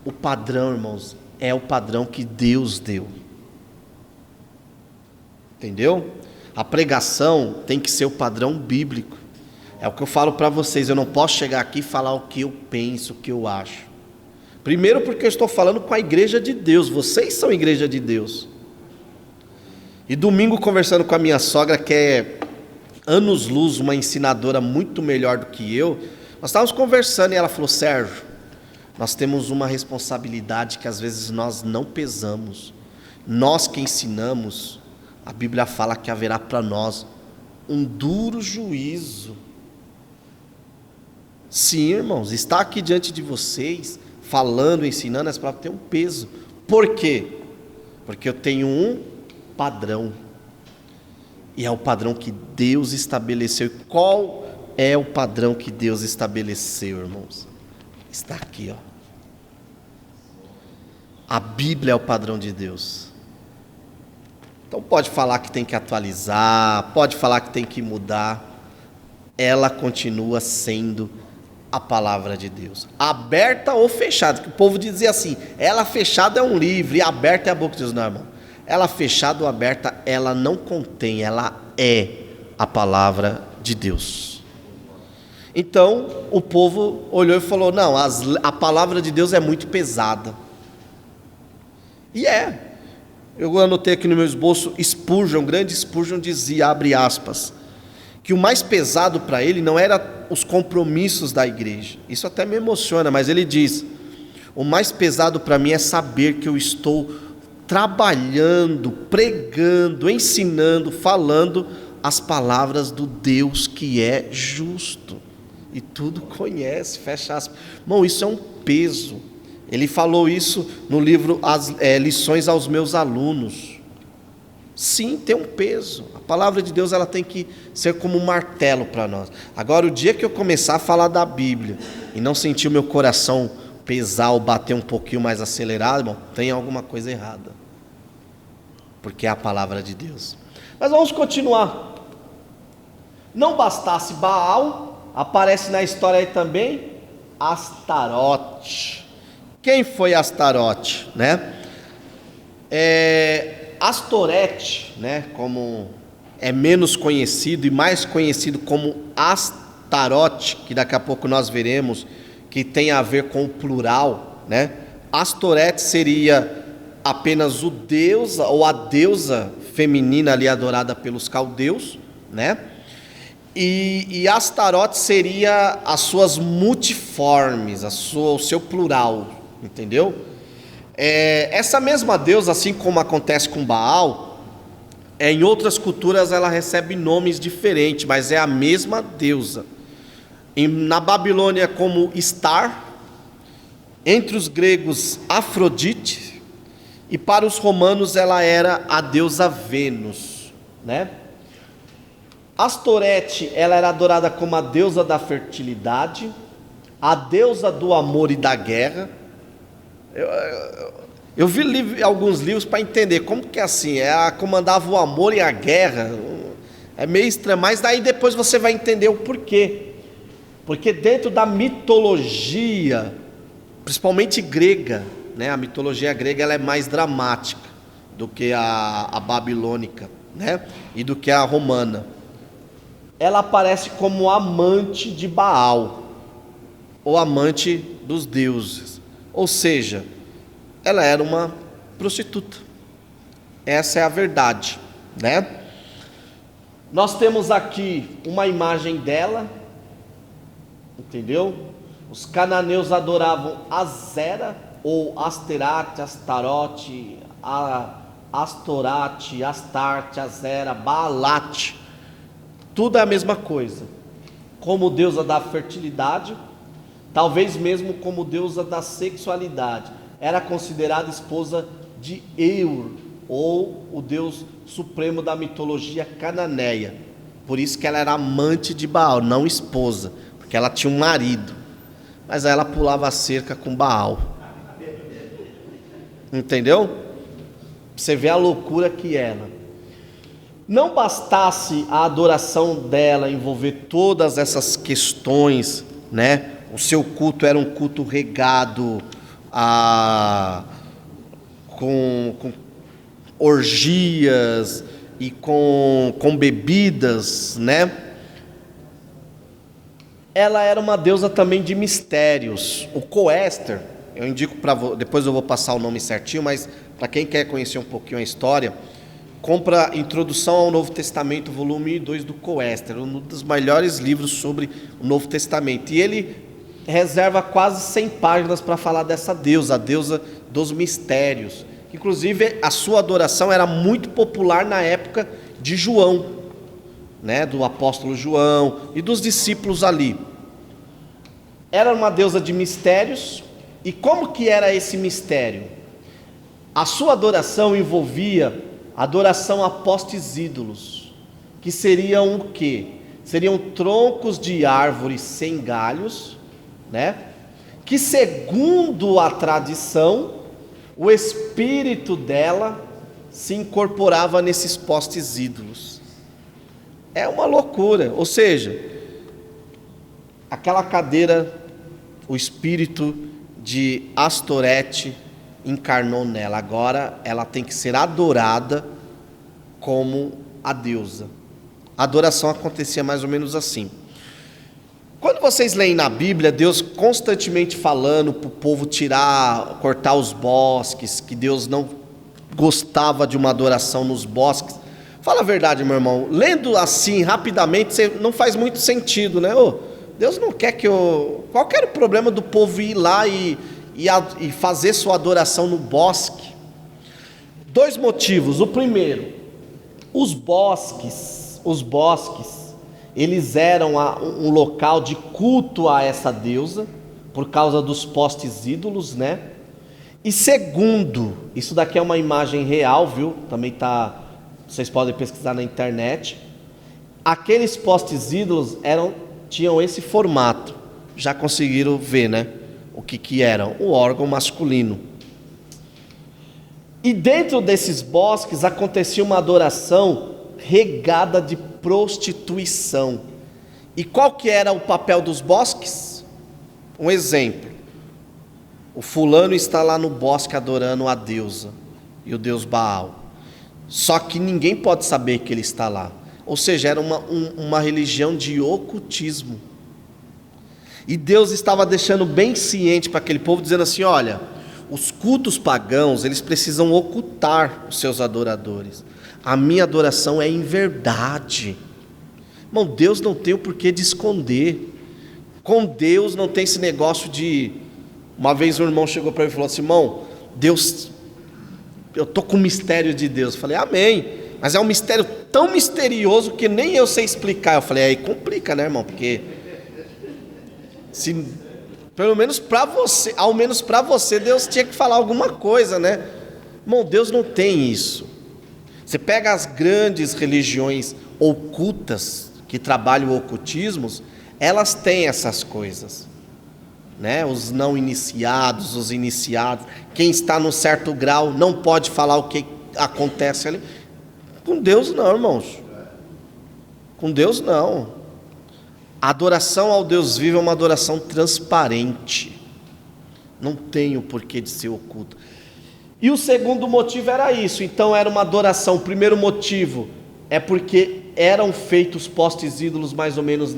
O padrão, irmãos, é o padrão que Deus deu. Entendeu? A pregação tem que ser o padrão bíblico. É o que eu falo para vocês: eu não posso chegar aqui e falar o que eu penso, o que eu acho. Primeiro porque eu estou falando com a igreja de Deus, vocês são igreja de Deus. E domingo, conversando com a minha sogra, que é anos-luz, uma ensinadora muito melhor do que eu, nós estávamos conversando e ela falou: Sérgio, nós temos uma responsabilidade que às vezes nós não pesamos. Nós que ensinamos, a Bíblia fala que haverá para nós um duro juízo. Sim, irmãos, estar aqui diante de vocês, falando, ensinando, essa palavra tem um peso. Por quê? Porque eu tenho um padrão, e é o padrão que Deus estabeleceu. E qual é o padrão que Deus estabeleceu, irmãos? Está aqui, ó. A Bíblia é o padrão de Deus. Então pode falar que tem que atualizar, pode falar que tem que mudar, ela continua sendo a palavra de Deus, aberta ou fechada. Que o povo dizia assim: ela fechada é um livro e aberta é a boca de Deus. Não, irmão, ela fechada ou aberta, ela não contém, ela é a palavra de Deus. Então o povo olhou e falou: não, a palavra de Deus é muito pesada. E eu anotei aqui no meu esboço: Spurgeon, grande Spurgeon, dizia, abre aspas, que o mais pesado para ele não era os compromissos da igreja. Isso até me emociona, mas ele diz: o mais pesado para mim é saber que eu estou trabalhando, pregando, ensinando, falando as palavras do Deus que é justo e tudo conhece, fecha aspas. Irmão, isso é um peso. Ele falou isso no livro Lições aos Meus Alunos. Sim, tem um peso. A palavra de Deus, ela tem que ser como um martelo para nós. Agora, o dia que eu começar a falar da Bíblia e não sentir o meu coração pesar ou bater um pouquinho mais acelerado, irmão, tem alguma coisa errada, porque é a palavra de Deus. Mas vamos continuar. Não bastasse Baal, aparece na história aí também Astarote. Quem foi Astarote, né? Astorete, né, como é menos conhecido e mais conhecido como Astarote, que daqui a pouco nós veremos, que tem a ver com o plural, né? Astorete seria apenas o deus ou a deusa feminina ali adorada pelos caldeus, né? E Astarote seria as suas multiformes, o seu plural, entendeu? Essa mesma deusa, assim como acontece com Baal, em outras culturas ela recebe nomes diferentes, mas é a mesma deusa. Na Babilônia como Star, entre os gregos Afrodite, e para os romanos ela era a deusa Vênus, né? Astorete, ela era adorada como a deusa da fertilidade, a deusa do amor e da guerra. Eu vi alguns livros para entender como que é assim, ela comandava o amor e a guerra, é meio estranho, mas daí depois você vai entender o porquê. Porque dentro da mitologia, principalmente grega, né, a mitologia grega ela é mais dramática do que a babilônica, né, e do que a romana. Ela aparece como amante de Baal, ou amante dos deuses, ou seja, ela era uma prostituta. Essa é a verdade, né? Nós temos aqui uma imagem dela, entendeu? Os cananeus adoravam Azera, ou Asterate, Astarote, Astorate, Astarte, Azera, Baalate. Tudo é a mesma coisa. Como deusa da fertilidade, talvez mesmo como deusa da sexualidade. Era considerada esposa de Eur, ou o deus supremo da mitologia cananeia. Por isso que ela era amante de Baal, não esposa, porque ela tinha um marido. Mas aí ela pulava a cerca com Baal. Entendeu? Você vê a loucura que era. Não bastasse a adoração dela envolver todas essas questões, né? O seu culto era um culto regado com orgias e com bebidas, né? Ela era uma deusa também de mistérios. O Coester, eu indico para depois eu vou passar o nome certinho, mas para quem quer conhecer um pouquinho a história, compra Introdução ao Novo Testamento, volume 2 do Coester, um dos melhores livros sobre o Novo Testamento. E ele reserva quase 100 páginas para falar dessa deusa, a deusa dos mistérios. Inclusive, a sua adoração era muito popular na época de João, né, do apóstolo João e dos discípulos ali. Era uma deusa de mistérios. E como que era esse mistério? A sua adoração envolvia adoração a postes ídolos, que seriam o quê? Seriam troncos de árvores sem galhos, né? Que segundo a tradição, o espírito dela se incorporava nesses postes ídolos. É uma loucura, ou seja, aquela cadeira, o espírito de Astorete encarnou nela. Agora ela tem que ser adorada como a deusa. A adoração acontecia mais ou menos assim. Quando vocês leem na Bíblia, Deus constantemente falando para o povo cortar os bosques, que Deus não gostava de uma adoração nos bosques. Fala a verdade, meu irmão, lendo assim rapidamente, não faz muito sentido, né? Deus não quer que Qual que era o problema do povo ir lá e fazer sua adoração no bosque? 2 motivos. O primeiro, os bosques, eles eram um local de culto a essa deusa, por causa dos postes ídolos, né? E segundo, isso daqui é uma imagem real, viu? Também vocês podem pesquisar na internet. Aqueles postes ídolos tinham esse formato. Já conseguiram ver, né? O que eram? O órgão masculino. E dentro desses bosques acontecia uma adoração regada de prostituição. E qual que era o papel dos bosques? Um exemplo. O fulano está lá no bosque adorando a deusa e o deus Baal. Só que ninguém pode saber que ele está lá. Ou seja, era uma religião de ocultismo. E Deus estava deixando bem ciente para aquele povo, dizendo assim: olha, os cultos pagãos, eles precisam ocultar os seus adoradores. A minha adoração é em verdade. Irmão, Deus não tem o porquê de esconder. Com Deus não tem esse negócio de... Uma vez um irmão chegou para mim e falou assim: irmão, Deus, eu estou com o mistério de Deus. Eu falei: amém, mas é um mistério tão misterioso que nem eu sei explicar. Eu falei: aí complica, né, irmão? Porque se, pelo menos para você, ao menos para você, Deus tinha que falar alguma coisa, né? Irmão, Deus não tem isso. Você pega as grandes religiões ocultas que trabalham ocultismos, elas têm essas coisas, né? Os não iniciados, os iniciados, quem está num certo grau não pode falar o que acontece ali. Com Deus não, irmãos. Com Deus não. A adoração ao Deus vivo é uma adoração transparente. Não tem o porquê de ser oculto. E o segundo motivo era isso. Então era uma adoração. O primeiro motivo é porque eram feitos postes ídolos mais ou menos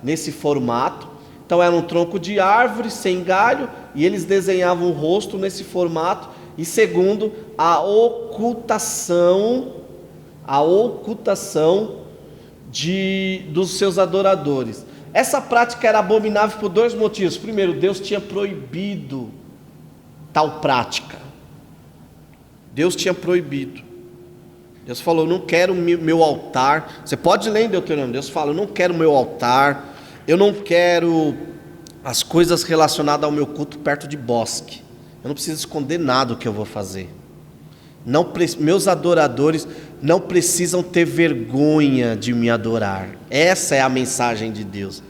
nesse formato. Então era um tronco de árvore sem galho e eles desenhavam o rosto nesse formato. E segundo, a ocultação dos seus adoradores. Essa prática era abominável por dois motivos. Primeiro, Deus tinha proibido tal prática. Deus tinha proibido. Deus falou: não quero meu altar. Você pode ler em Deuteronômio. Deus fala: eu não quero meu altar. Eu não quero as coisas relacionadas ao meu culto perto de bosque. Eu não preciso esconder nada do que eu vou fazer. Meus adoradores não precisam ter vergonha de me adorar. Essa é a mensagem de Deus.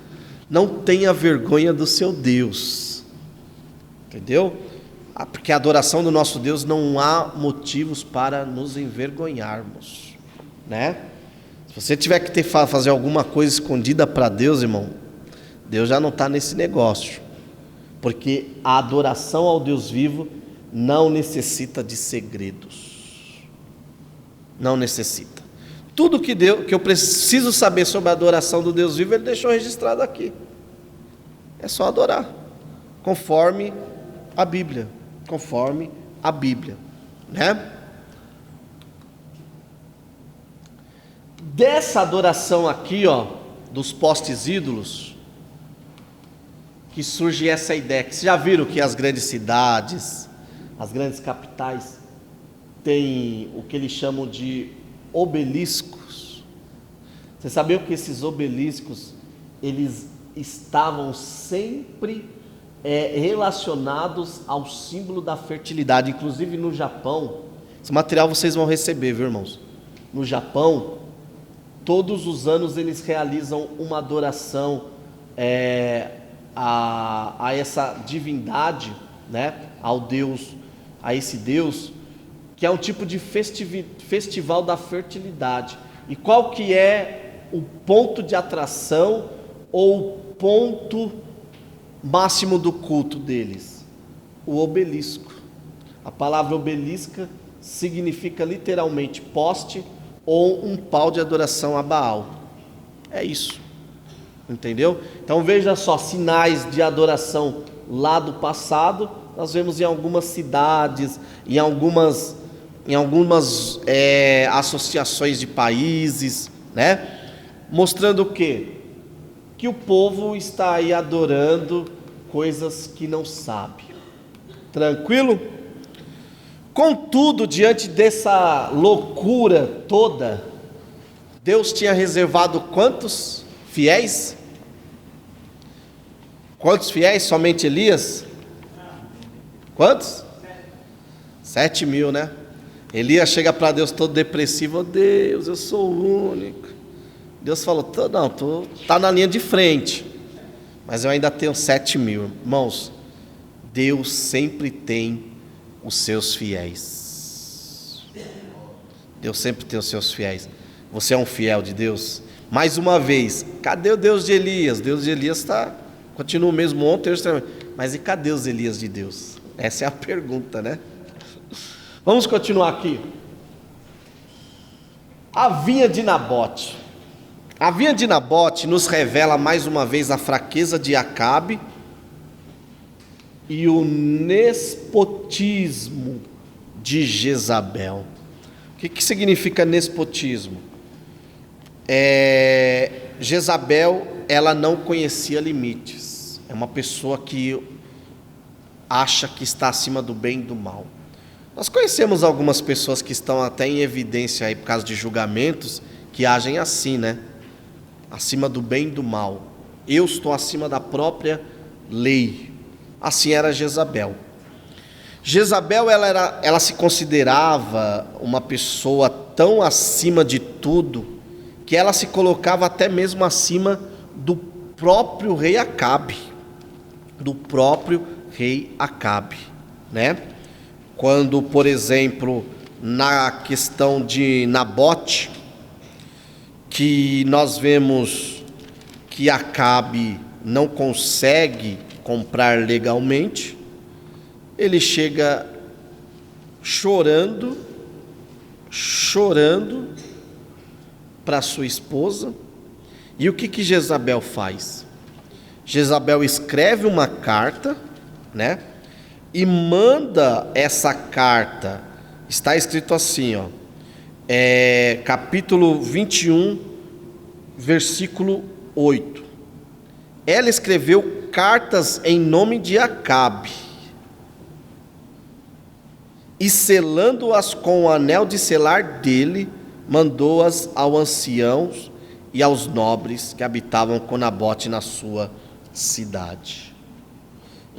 Não tenha vergonha do seu Deus. Entendeu? Porque a adoração do nosso Deus não há motivos para nos envergonharmos, né? Se você tiver que fazer alguma coisa escondida para Deus, irmão, Deus já não está nesse negócio. Porque a adoração ao Deus vivo não necessita de segredos. Não necessita. Tudo que eu preciso saber sobre a adoração do Deus vivo, Ele deixou registrado aqui. É só adorar, conforme a Bíblia. Conforme a Bíblia, né? Dessa adoração aqui, ó, dos postes ídolos, que surge essa ideia. Que vocês já viram que as grandes cidades, as grandes capitais, têm o que eles chamam de obeliscos. Você sabia que esses obeliscos, eles estavam sempre relacionados ao símbolo da fertilidade. Inclusive no Japão, esse material vocês vão receber, viu, irmãos? No Japão, todos os anos eles realizam uma adoração a essa divindade, né? Ao Deus, a esse Deus, que é um tipo de festival da fertilidade. E qual que é o ponto de atração ou ponto máximo do culto deles? O obelisco. A palavra obelisca significa literalmente poste ou um pau de adoração a Baal. É isso. Entendeu? Então veja só, sinais de adoração lá do passado, nós vemos em algumas cidades, em algumas associações de países, né? Mostrando o quê? Que o povo está aí adorando coisas que não sabe. Tranquilo? Contudo, diante dessa loucura toda, Deus tinha reservado quantos fiéis? Quantos fiéis? Somente Elias? Quantos? 7.000, né? Elias chega para Deus todo depressivo: oh Deus, eu sou o único. Deus falou: não, tu está na linha de frente, mas eu ainda tenho 7.000. Irmãos, Deus sempre tem os seus fiéis. Deus sempre tem os seus fiéis. Você é um fiel de Deus? Mais uma vez, cadê o Deus de Elias? Deus de Elias continua o mesmo ontem, hoje também. Mas e cadê os Elias de Deus? Essa é a pergunta, né? Vamos continuar aqui. A vinha de Nabote. A vinha de Nabote nos revela mais uma vez a fraqueza de Acabe e o nespotismo de Jezabel. O que significa nespotismo? Jezabel, ela não conhecia limites. É uma pessoa que acha que está acima do bem e do mal. Nós conhecemos algumas pessoas que estão até em evidência aí por causa de julgamentos, que agem assim, né? Acima do bem e do mal. Eu estou acima da própria lei. Assim era Jezabel. Jezabel, ela se considerava uma pessoa tão acima de tudo, que ela se colocava até mesmo acima do próprio rei Acabe. Do próprio rei Acabe, né? Quando, por exemplo, na questão de Nabote, que nós vemos que Acabe não consegue comprar legalmente, ele chega chorando para sua esposa. E o que Jezabel faz? Jezabel escreve uma carta, né? E manda essa carta. Está escrito assim, ó, capítulo 21, versículo 8. Ela escreveu cartas em nome de Acabe, e selando-as com o anel de selar dele, mandou-as aos anciãos e aos nobres que habitavam com Nabote na sua cidade.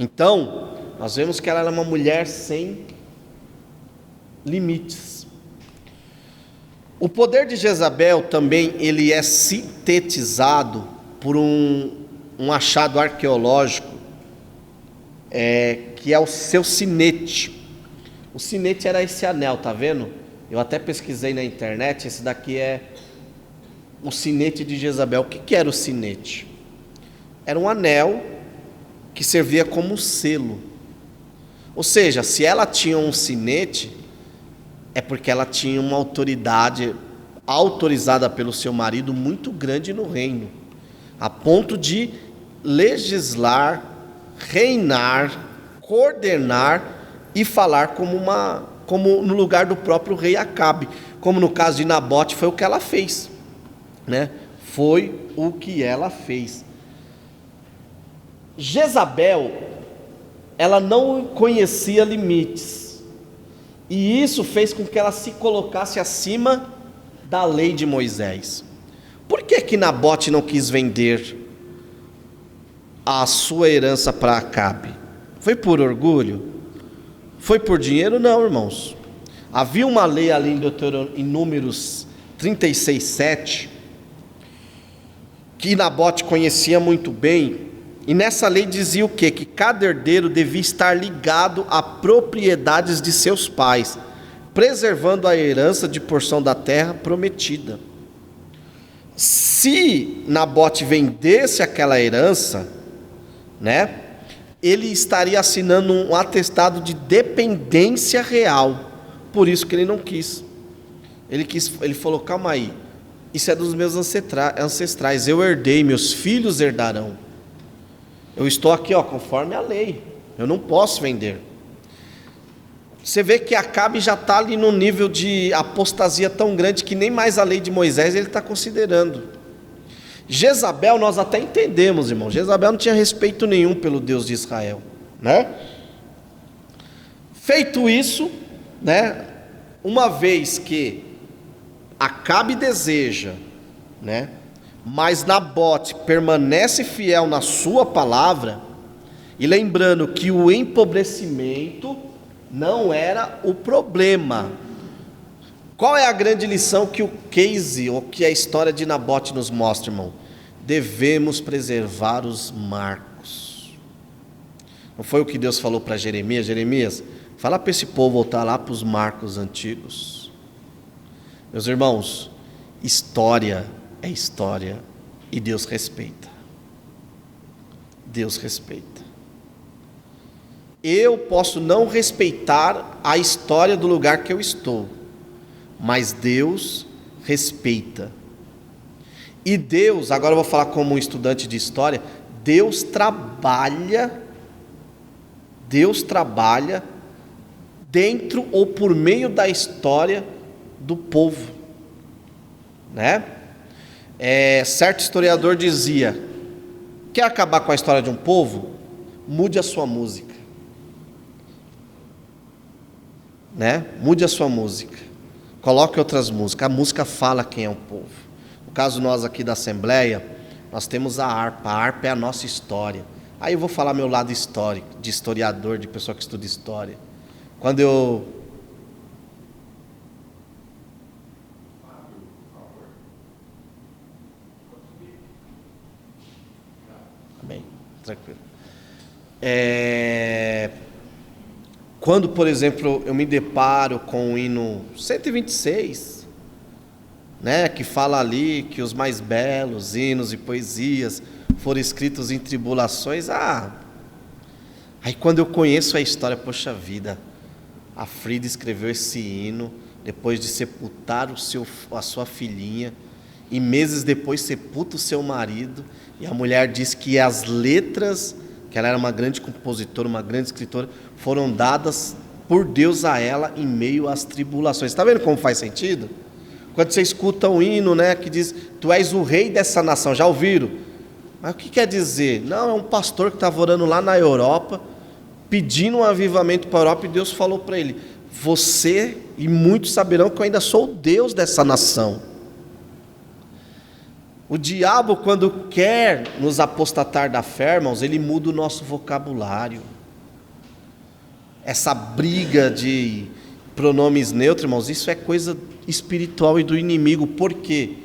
Então, nós vemos que ela era uma mulher sem limites. O poder de Jezabel também ele é sintetizado por um achado arqueológico, que é o seu sinete. O sinete era esse anel, tá vendo? Eu até pesquisei na internet, esse daqui é o sinete de Jezabel. O que era o sinete? Era um anel que servia como selo. Ou seja, se ela tinha um sinete, é porque ela tinha uma autoridade autorizada pelo seu marido muito grande no reino, a ponto de legislar, reinar, coordenar e falar como no lugar do próprio rei Acabe, como no caso de Nabote foi o que ela fez, né? Foi o que ela fez. Jezabel, ela não conhecia limites, e isso fez com que ela se colocasse acima da lei de Moisés. Por que Nabote não quis vender a sua herança para Acabe? Foi por orgulho? Foi por dinheiro? Não, irmãos. Havia uma lei ali em Números 36:7, que Nabote conhecia muito bem, e nessa lei dizia o quê? Que cada herdeiro devia estar ligado a propriedades de seus pais, preservando a herança de porção da terra prometida. Se Nabote vendesse aquela herança, né, ele estaria assinando um atestado de dependência real. Por isso que ele não quis. Ele falou: calma aí, isso é dos meus ancestrais, eu herdei, meus filhos herdarão. Eu estou aqui, conforme a lei, eu não posso vender. Você vê que Acabe já está ali no nível de apostasia tão grande que nem mais a lei de Moisés ele está considerando. Jezabel, nós até entendemos, irmão. Jezabel não tinha respeito nenhum pelo Deus de Israel, né? Feito isso, né? Uma vez que Acabe deseja, né? Mas Nabote permanece fiel na sua palavra, e lembrando que o empobrecimento não era o problema. Qual é a grande lição que o case, ou que a história de Nabote nos mostra, irmão? Devemos preservar os marcos. Não foi o que Deus falou para Jeremias? Jeremias, fala para esse povo voltar lá para os marcos antigos. Meus irmãos, história é história, e Deus respeita. Deus respeita. Eu posso não respeitar a história do lugar que eu estou, mas Deus respeita. E Deus, agora eu vou falar como um estudante de história, Deus trabalha dentro ou por meio da história do povo, né? Certo historiador dizia: quer acabar com a história de um povo? Mude a sua música, né? Mude a sua música, coloque outras músicas. A música fala quem é o povo. No caso nós aqui da Assembleia, nós temos a harpa é a nossa história. Aí eu vou falar meu lado histórico, de historiador, de pessoa que estuda história. Quando eu... Bem, tranquilo. Quando, por exemplo, eu me deparo com o hino 126, né, que fala ali que os mais belos hinos e poesias foram escritos em tribulações. Aí quando eu conheço a história, poxa vida, a Frida escreveu esse hino depois de sepultar a sua filhinha, e meses depois sepulta o seu marido, e a mulher diz que as letras, que ela era uma grande compositora, uma grande escritora, foram dadas por Deus a ela em meio às tribulações. Está vendo como faz sentido? Quando você escuta um hino, né, que diz: tu és o rei dessa nação, já ouviram? Mas o que quer dizer? Não, é um pastor que estava orando lá na Europa, pedindo um avivamento para a Europa, e Deus falou para ele: você e muitos saberão que eu ainda sou o Deus dessa nação. O diabo, quando quer nos apostatar da fé, irmãos, ele muda o nosso vocabulário. Essa briga de pronomes neutros, irmãos, isso é coisa espiritual e do inimigo. Por quê?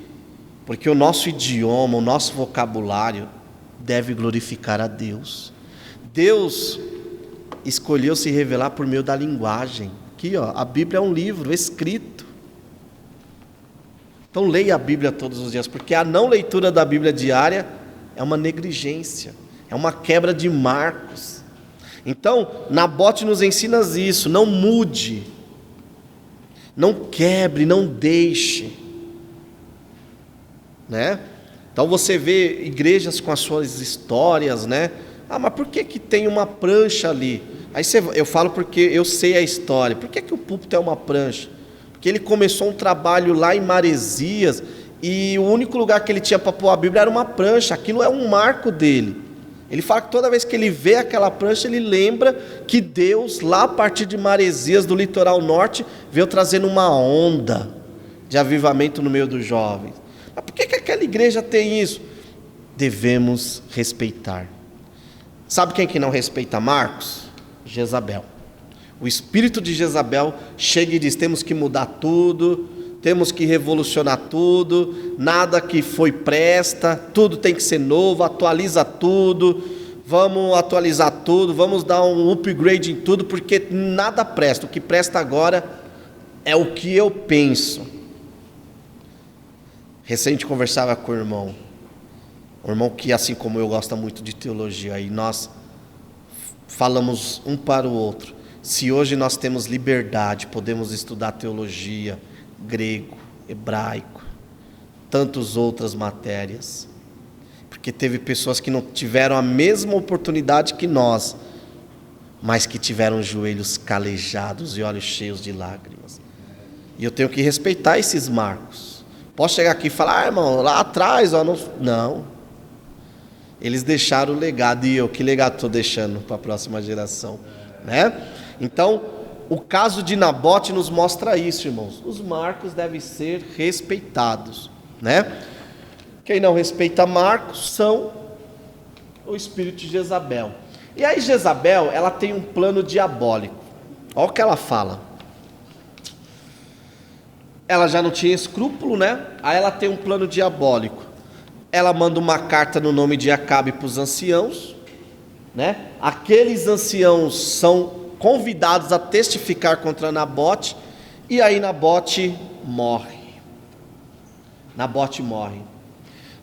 Porque o nosso idioma, o nosso vocabulário deve glorificar a Deus. Deus escolheu se revelar por meio da linguagem. Aqui, ó, a Bíblia é um livro escrito. Então leia a Bíblia todos os dias, porque a não leitura da Bíblia diária é uma negligência, é uma quebra de marcos. Então, Nabote nos ensina isso: não mude, não quebre, não deixe, né? Então você vê igrejas com as suas histórias, né? Mas por que tem uma prancha ali? Aí eu falo porque eu sei a história. Por que o púlpito é uma prancha? Porque ele começou um trabalho lá em Maresias, e o único lugar que ele tinha para pôr a Bíblia era uma prancha. Aquilo é um marco dele. Ele fala que toda vez que ele vê aquela prancha, ele lembra que Deus, lá a partir de Maresias, do litoral norte, veio trazendo uma onda de avivamento no meio dos jovens. Mas por que aquela igreja tem isso? Devemos respeitar. Sabe quem que não respeita Marcos? Jezabel. O espírito de Jezabel chega e diz: temos que mudar tudo, temos que revolucionar tudo, nada que foi presta, tudo tem que ser novo, atualiza tudo, vamos atualizar tudo, vamos dar um upgrade em tudo, porque nada presta, o que presta agora é o que eu penso. Recente conversava com o irmão que, assim como eu, gosta muito de teologia, e nós falamos um para o outro: se hoje nós temos liberdade, podemos estudar teologia, grego, hebraico, tantas outras matérias, porque teve pessoas que não tiveram a mesma oportunidade que nós, mas que tiveram joelhos calejados e olhos cheios de lágrimas. E eu tenho que respeitar esses marcos. Posso chegar aqui e falar: irmão, lá atrás, ó, não. Eles deixaram o legado, e eu, que legado estou deixando para a próxima geração, né? Então, o caso de Nabote nos mostra isso, irmãos. Os marcos devem ser respeitados, né? Quem não respeita marcos são o espírito de Jezabel. E aí Jezabel, ela tem um plano diabólico. Olha o que ela fala. Ela já não tinha escrúpulo, né? Aí ela tem um plano diabólico. Ela manda uma carta no nome de Acabe para os anciãos, né? Aqueles anciãos são convidados a testificar contra Nabote, e aí Nabote morre.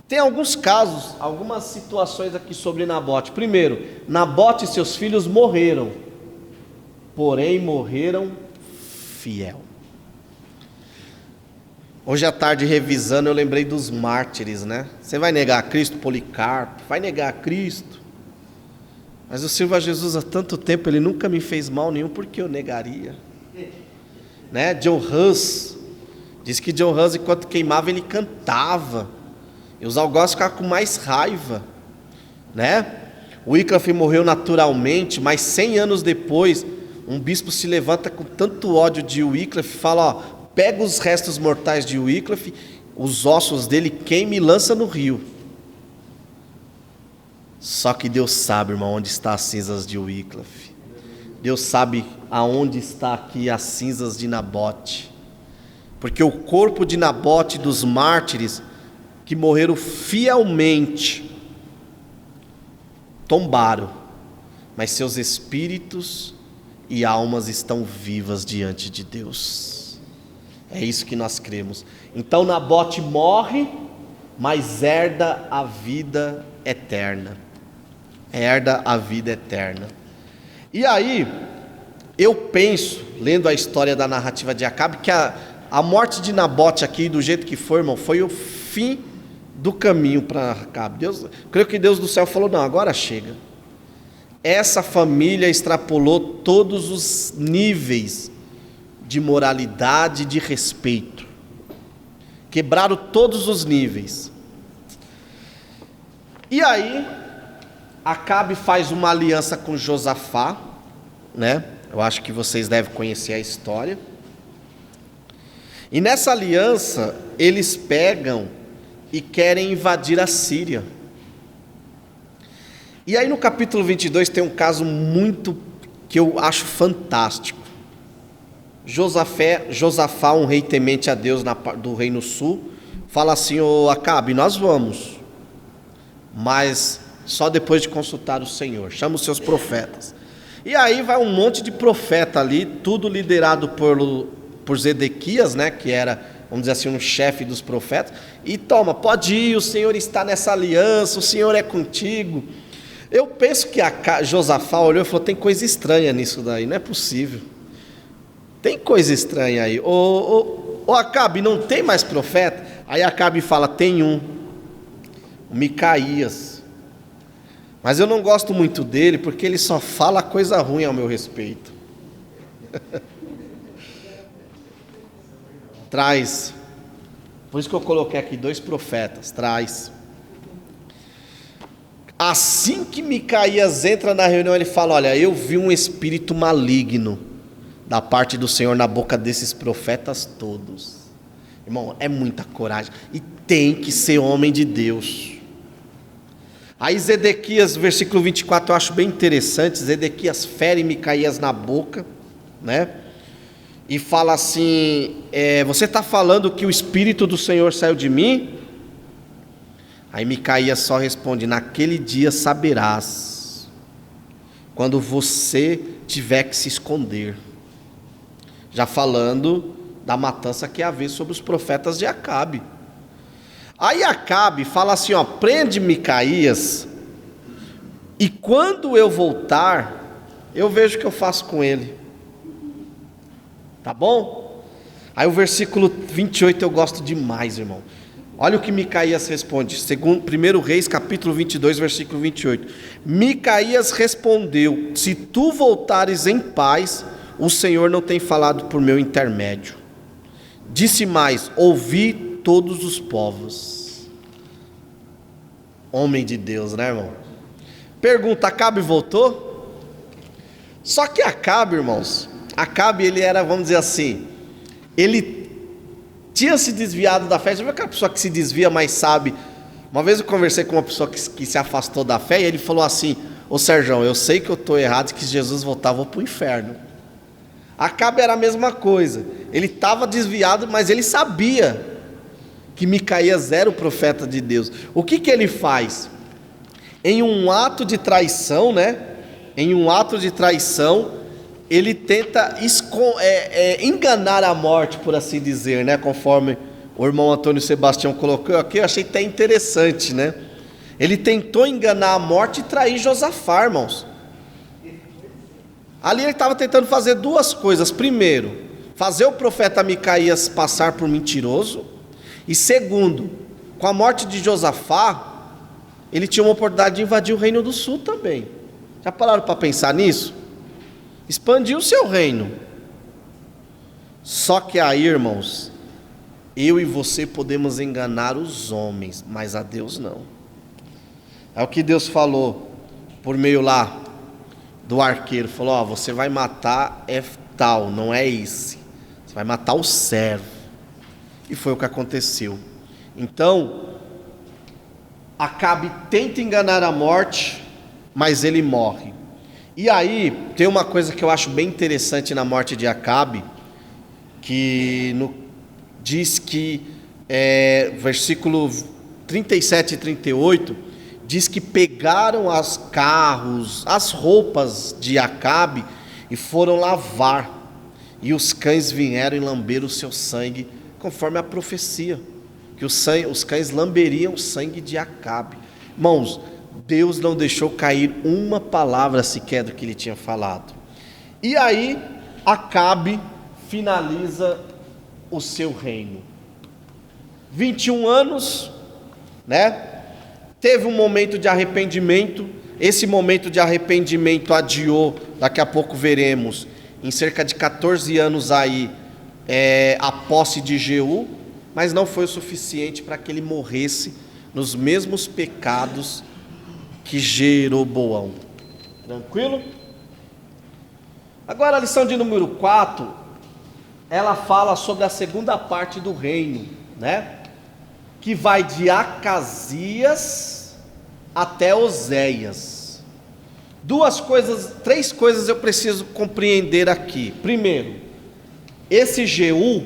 Tem alguns casos, algumas situações aqui sobre Nabote. Primeiro, Nabote e seus filhos morreram, porém morreram fiel. Hoje à tarde, revisando, eu lembrei dos mártires, né? Você vai negar a Cristo? Policarpo, vai negar a Cristo? Mas eu sirvo a Jesus há tanto tempo, Ele nunca me fez mal nenhum, por que eu negaria? Né? John Hus, diz que John Hus, enquanto queimava, ele cantava, e os algozes ficavam com mais raiva, né? O Wycliffe morreu naturalmente, mas 100 anos depois, um bispo se levanta com tanto ódio de Wycliffe, fala, ó, pega os restos mortais de Wycliffe, os ossos dele queima e lança no rio. Só que Deus sabe, irmão, onde estão as cinzas de Wycliffe. Deus sabe aonde está aqui as cinzas de Nabote. Porque o corpo de Nabote, dos mártires que morreram fielmente, tombaram, mas seus espíritos e almas estão vivas diante de Deus. É isso que nós cremos. Então Nabote morre, mas herda a vida eterna. Herda a vida eterna. E aí, eu penso, lendo a história da narrativa de Acabe, que a morte de Nabote aqui, do jeito que foi, irmão, foi o fim do caminho para Acabe. Creio que Deus do céu falou, não, agora chega. Essa família extrapolou todos os níveis de moralidade, de respeito. Quebraram todos os níveis. E aí, Acabe faz uma aliança com Josafá, né? Eu acho que vocês devem conhecer a história. E nessa aliança, eles pegam e querem invadir a Síria. E aí no capítulo 22 tem um caso muito, que eu acho fantástico. Josafá, um rei temente a Deus do reino sul, fala assim, ô Acabe, nós vamos, mas só depois de consultar o Senhor, chama os seus profetas. E aí vai um monte de profeta ali, tudo liderado por Zedequias, né, que era, vamos dizer assim, um chefe dos profetas, e toma, pode ir, o Senhor está nessa aliança, o Senhor é contigo. Eu penso que Josafá olhou e falou, tem coisa estranha nisso daí, não é possível, tem coisa estranha aí. Ô Acabe, não tem mais profeta? Aí Acabe fala, tem o Micaías, mas eu não gosto muito dele, porque ele só fala coisa ruim ao meu respeito. Traz, por isso que eu coloquei aqui 2 profetas, traz. Assim que Micaías entra na reunião, ele fala, olha, eu vi um espírito maligno da parte do Senhor na boca desses profetas todos. Irmão, é muita coragem, e tem que ser homem de Deus. Aí Zedequias, versículo 24, eu acho bem interessante. Zedequias fere Micaías na boca, né? E fala assim, você está falando que o Espírito do Senhor saiu de mim? Aí Micaías só responde, naquele dia saberás, quando você tiver que se esconder. Já falando da matança que ia haver sobre os profetas de Acabe. Aí Acabe fala assim, ó, prende Micaías, e quando eu voltar, eu vejo o que eu faço com ele. Tá bom? Aí o versículo 28 eu gosto demais, irmão. Olha o que Micaías responde, segundo 1 Reis, capítulo 22, versículo 28. Micaías respondeu, se tu voltares em paz, o Senhor não tem falado por meu intermédio. Disse mais, ouvi todos os povos. Homem de Deus, né, irmão? Pergunta, Acabe voltou? Só que Acabe, irmãos, Acabe, ele era, vamos dizer assim, ele tinha se desviado da fé. Você viu aquela pessoa que se desvia, mas sabe? Uma vez eu conversei com uma pessoa que se afastou da fé, e ele falou assim, ô Sérgio, eu sei que eu estou errado, que se Jesus voltar eu vou para o inferno. Acabe era a mesma coisa, ele estava desviado, mas ele sabia que Micaías era o profeta de Deus. O que ele faz? Em um ato de traição, né? Em um ato de traição, ele tenta enganar a morte, por assim dizer, né? Conforme o irmão Antônio Sebastião colocou aqui, eu achei até interessante, né? Ele tentou enganar a morte e trair Josafá, irmãos. Ali ele estava tentando fazer 2 coisas. Primeiro, fazer o profeta Micaías passar por mentiroso, e segundo, com a morte de Josafá, ele tinha uma oportunidade de invadir o reino do sul também. Já pararam para pensar nisso? Expandir o seu reino. Só que aí, irmãos, eu e você podemos enganar os homens, mas a Deus não. É o que Deus falou por meio lá do arqueiro. Falou, ó, você vai matar é tal, não é esse. Você vai matar o servo. E foi o que aconteceu. Então, Acabe tenta enganar a morte, mas ele morre. E aí, tem uma coisa que eu acho bem interessante na morte de Acabe, que diz que, versículo 37 e 38, diz que pegaram os carros, as roupas de Acabe e foram lavar, e os cães vieram e lamberam o seu sangue, conforme a profecia, que os cães lamberiam o sangue de Acabe. Irmãos, Deus não deixou cair uma palavra sequer do que ele tinha falado. E aí, Acabe finaliza o seu reino. 21 anos, né? Teve um momento de arrependimento. Esse momento de arrependimento adiou, daqui a pouco veremos, em cerca de 14 anos aí, a posse de Jeú, mas não foi o suficiente para que ele morresse nos mesmos pecados que Jeroboão. Tranquilo? Agora a lição de número 4, ela fala sobre a segunda parte do reino, né? Que vai de Acasias até Oséias. Três coisas eu preciso compreender aqui. Primeiro, esse Jeú,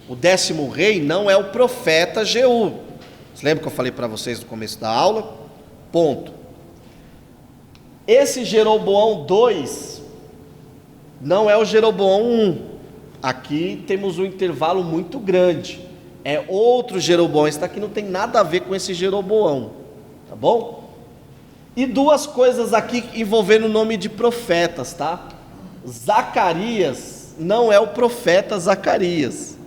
o 10º rei, não é o profeta Jeú. Você lembra que eu falei para vocês no começo da aula? Ponto. Esse Jeroboão 2 não é o Jeroboão 1. Aqui temos um intervalo muito grande. É outro Jeroboão. Esse daqui não tem nada a ver com esse Jeroboão. Tá bom? E duas coisas aqui envolvendo o nome de profetas, tá? Zacarias não é o profeta Zacarias.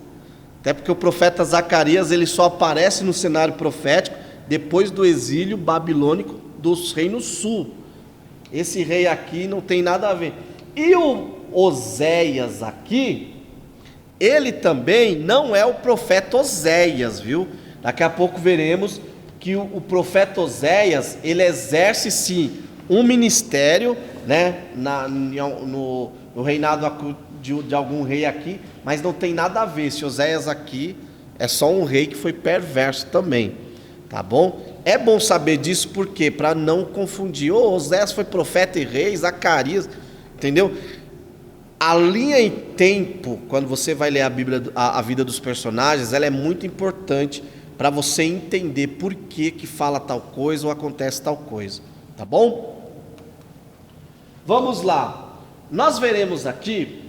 Até porque o profeta Zacarias, ele só aparece no cenário profético depois do exílio babilônico dos reinos sul. Esse rei aqui não tem nada a ver. E o Oséias aqui, ele também não é o profeta Oséias, viu? Daqui a pouco veremos que o profeta Oséias, ele exerce sim um ministério, né, no reinado de algum rei aqui, mas não tem nada a ver. Esse Oséias aqui é só um rei que foi perverso também, tá bom? É bom saber disso, porque para não confundir, Oséias foi profeta e rei, Zacarias, entendeu? A linha em tempo, quando você vai ler a Bíblia, a vida dos personagens, ela é muito importante para você entender por que fala tal coisa ou acontece tal coisa, tá bom? Vamos lá. Nós veremos aqui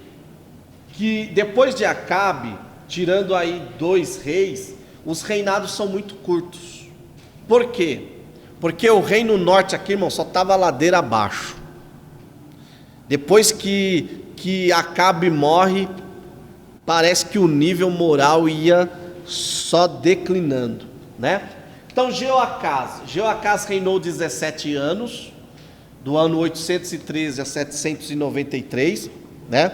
que depois de Acabe, tirando aí 2 reis, os reinados são muito curtos. Por quê? Porque o reino norte aqui, irmão, só estava ladeira abaixo. Depois que Acabe morre, parece que o nível moral ia só declinando, né? Então Jeoacás reinou 17 anos, do ano 813 a 793, né?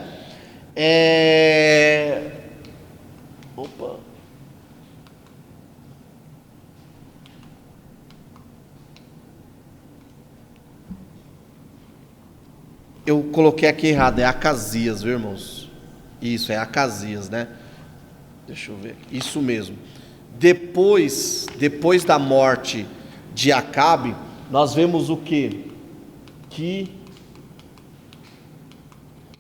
Eu coloquei aqui errado, é Acasias, viu, irmãos? Isso, é Acasias, né? Deixa eu ver, isso mesmo. Depois da morte de Acabe, nós vemos o quê? Que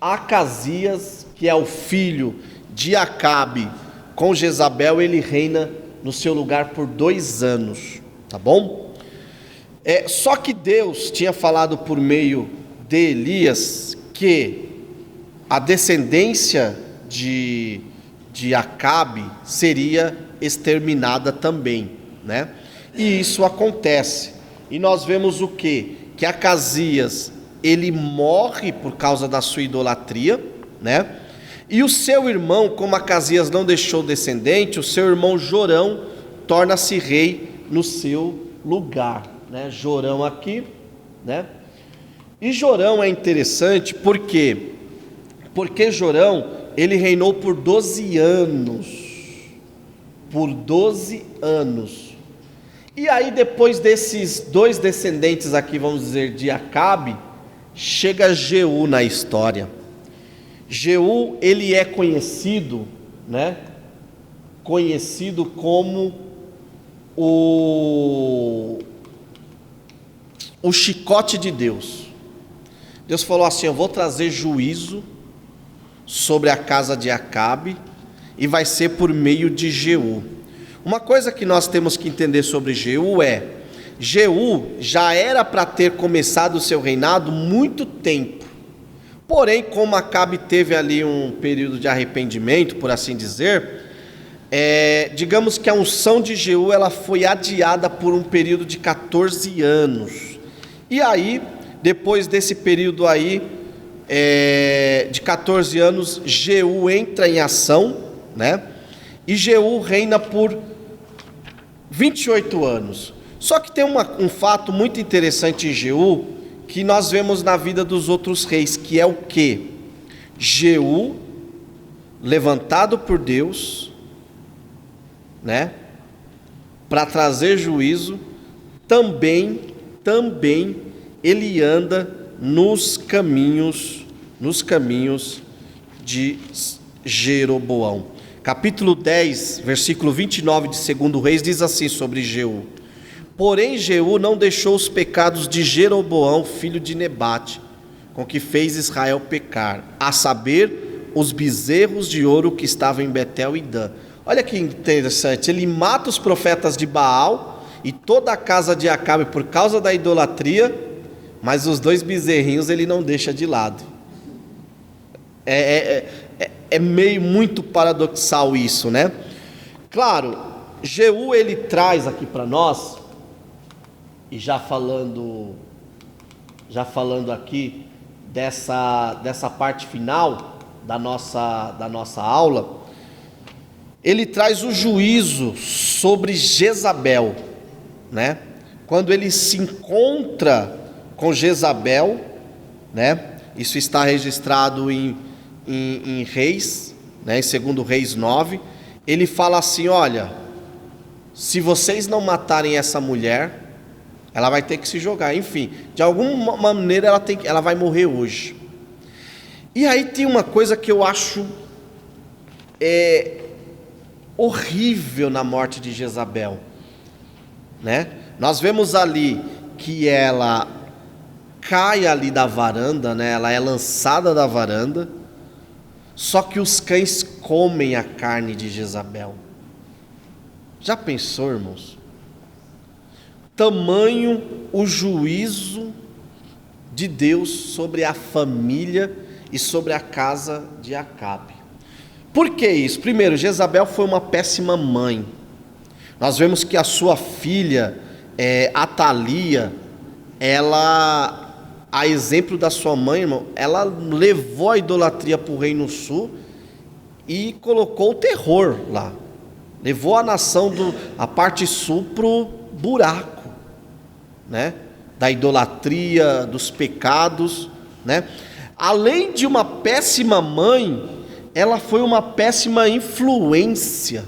Acasias, que é o filho de Acabe com Jezabel, ele reina no seu lugar por 2 anos, tá bom? Só que Deus tinha falado por meio de Elias que a descendência de Acabe seria exterminada também, né? E isso acontece. E nós vemos o quê? Que Acasias, ele morre por causa da sua idolatria, né? E o seu irmão, como Acasias não deixou descendente, o seu irmão Jorão torna-se rei no seu lugar, né? Jorão aqui, né? E Jorão é interessante porque Jorão, ele reinou por 12 anos. Por 12 anos. E aí depois desses dois descendentes aqui, vamos dizer, de Acabe, chega Jeú na história. Jeú, ele é conhecido, né? Conhecido como o chicote de Deus. Deus falou assim: eu vou trazer juízo sobre a casa de Acabe, e vai ser por meio de Jeú. Uma coisa que nós temos que entender sobre Jeú é: Jeú já era para ter começado o seu reinado muito tempo. Porém, como Acabe teve ali um período de arrependimento, por assim dizer, digamos que a unção de Jeú ela foi adiada por um período de 14 anos. E aí, depois desse período aí, de 14 anos, Jeú entra em ação, né? E Jeú reina por 28 anos. Só que tem um fato muito interessante em Jeú, que nós vemos na vida dos outros reis, que é o quê? Jeú, levantado por Deus, né, para trazer juízo, também ele anda nos caminhos de Jeroboão. Capítulo 10, versículo 29 de 2 Reis diz assim sobre Jeú: porém Jeú não deixou os pecados de Jeroboão, filho de Nebate, com que fez Israel pecar, a saber, os bezerros de ouro que estavam em Betel e Dan. Olha que interessante, ele mata os profetas de Baal e toda a casa de Acabe por causa da idolatria, mas os dois bezerrinhos ele não deixa de lado. É meio muito paradoxal isso, né? Claro, Jeú ele traz aqui para nós, e já falando aqui dessa parte final da nossa aula, ele traz o juízo sobre Jezabel, né? Quando ele se encontra com Jezabel, né? Isso está registrado em Reis, né? Em 2 Reis 9, ele fala assim: olha, se vocês não matarem essa mulher, ela vai ter que se jogar. Enfim, de alguma maneira ela vai morrer hoje. E aí tem uma coisa que eu acho horrível na morte de Jezabel, né? Nós vemos ali que ela cai ali da varanda, né? Ela é lançada da varanda, só que os cães comem a carne de Jezabel. Já pensou, irmãos? Tamanho o juízo de Deus sobre a família e sobre a casa de Acabe. Por que isso? Primeiro, Jezabel foi uma péssima mãe. Nós vemos que a sua filha, Atalia, ela, a exemplo da sua mãe, irmão, ela levou a idolatria para o Reino Sul e colocou o terror lá. Levou a nação a parte sul para o buraco, né? Da idolatria, dos pecados, né? Além de uma péssima mãe, ela foi uma péssima influência.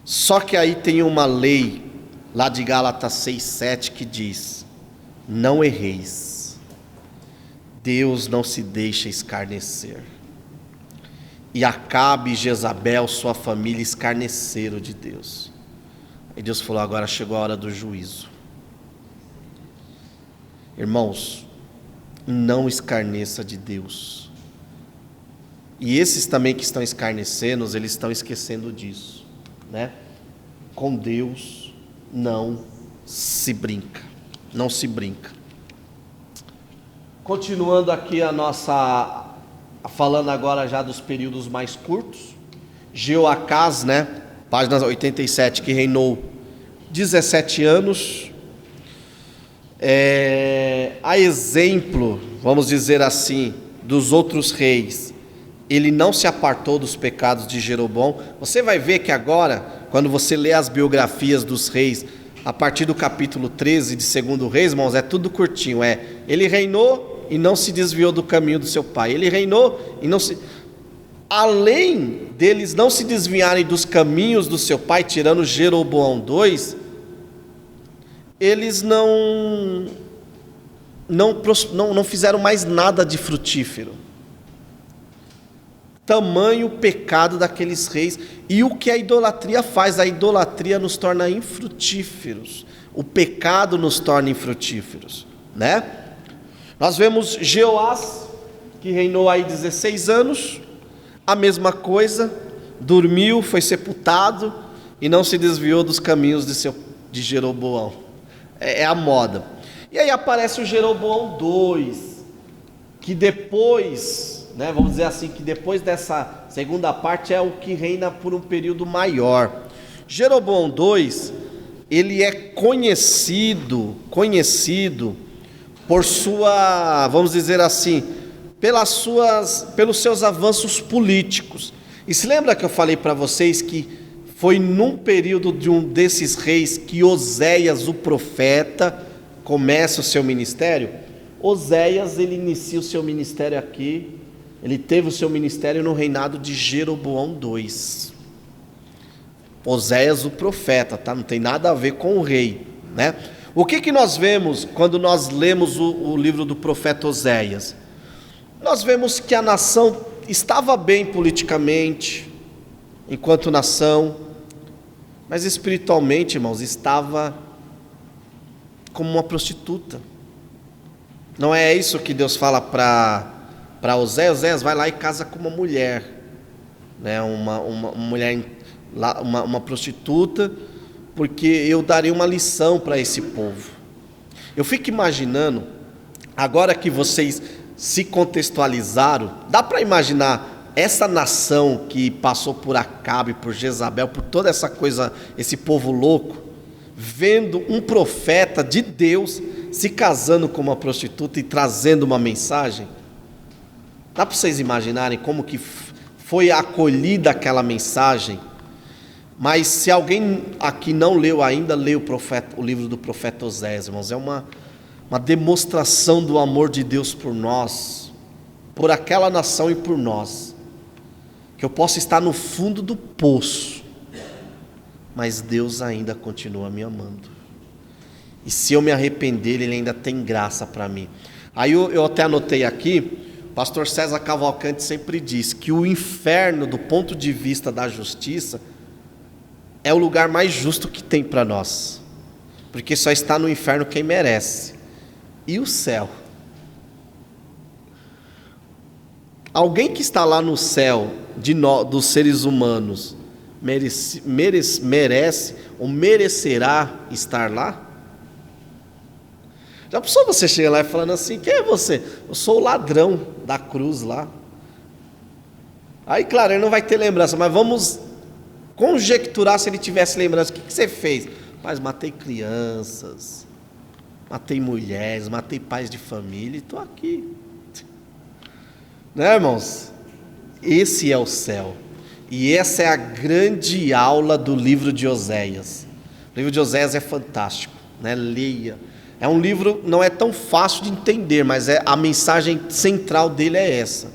Só que aí tem uma lei lá de Gálatas 6:7 que diz: não erreis, Deus não se deixa escarnecer. E Acabe e Jezabel, sua família, escarneceram de Deus. E Deus falou: agora chegou a hora do juízo. Irmãos, não escarneça de Deus. E esses também que estão escarnecendo, eles estão esquecendo disso, né? Com Deus não se brinca. Não se brinca. Continuando aqui falando agora já dos períodos mais curtos. Jeoacás, né? Página 87, que reinou 17 anos. A exemplo, vamos dizer assim, dos outros reis, ele não se apartou dos pecados de Jeroboão. Você vai ver que agora, quando você lê as biografias dos reis, a partir do capítulo 13 de 2 Reis, irmãos, é tudo curtinho. Ele reinou e não se desviou do caminho do seu pai. Ele reinou e não se... Além deles não se desviarem dos caminhos do seu pai, tirando Jeroboão II, eles não fizeram mais nada de frutífero. Tamanho pecado daqueles reis. E o que a idolatria faz? A idolatria nos torna infrutíferos. O pecado nos torna infrutíferos, né? Nós vemos Jeoás, que reinou aí 16 anos, a mesma coisa, dormiu, foi sepultado e não se desviou dos caminhos de Jeroboão. É a moda. E aí aparece o Jeroboão II, que depois, né, vamos dizer assim, que depois dessa segunda parte é o que reina por um período maior. Jeroboão II, ele é conhecido por sua, vamos dizer assim, pelos seus avanços políticos. E se lembra que eu falei para vocês que foi num período de um desses reis que Oséias, o profeta, começa o seu ministério? Oséias, ele inicia o seu ministério aqui, ele teve o seu ministério no reinado de Jeroboão II. Oséias, o profeta, tá? Não tem nada a ver com o rei, né? O que nós vemos quando nós lemos o livro do profeta Oséias? Nós vemos que a nação estava bem politicamente, enquanto nação, mas espiritualmente, irmãos, estava como uma prostituta. Não é isso que Deus fala para Oséias? Oséias, vai lá e casa com uma mulher, né? Uma mulher, uma prostituta, porque eu darei uma lição para esse povo. Eu fico imaginando, agora que vocês se contextualizaram, dá para imaginar essa nação que passou por Acabe, por Jezabel, por toda essa coisa, esse povo louco, vendo um profeta de Deus se casando com uma prostituta e trazendo uma mensagem? Dá para vocês imaginarem como que foi acolhida aquela mensagem? Mas se alguém aqui não leu ainda, lê o livro do profeta Oséias, irmãos. É uma demonstração do amor de Deus por nós, por aquela nação e por nós. Que eu possa estar no fundo do poço, mas Deus ainda continua me amando. E se eu me arrepender, Ele ainda tem graça para mim. Aí eu até anotei aqui, o pastor César Cavalcante sempre diz que o inferno, do ponto de vista da justiça, é o lugar mais justo que tem para nós, porque só está no inferno quem merece. E o céu? Alguém que está lá no céu dos seres humanos merece ou merecerá estar lá? Já pensou você chegar lá e falando assim: quem é você? Eu sou o ladrão da cruz lá. Aí claro, ele não vai ter lembrança, mas vamos conjecturar se ele tivesse lembrança. O que você fez? Mas matei crianças, matei mulheres, matei pais de família e estou aqui. Né, irmãos? Esse é o céu. E essa é a grande aula do livro de Oséias. O livro de Oséias é fantástico, né? Leia. É um livro, não é tão fácil de entender, mas a mensagem central dele é essa.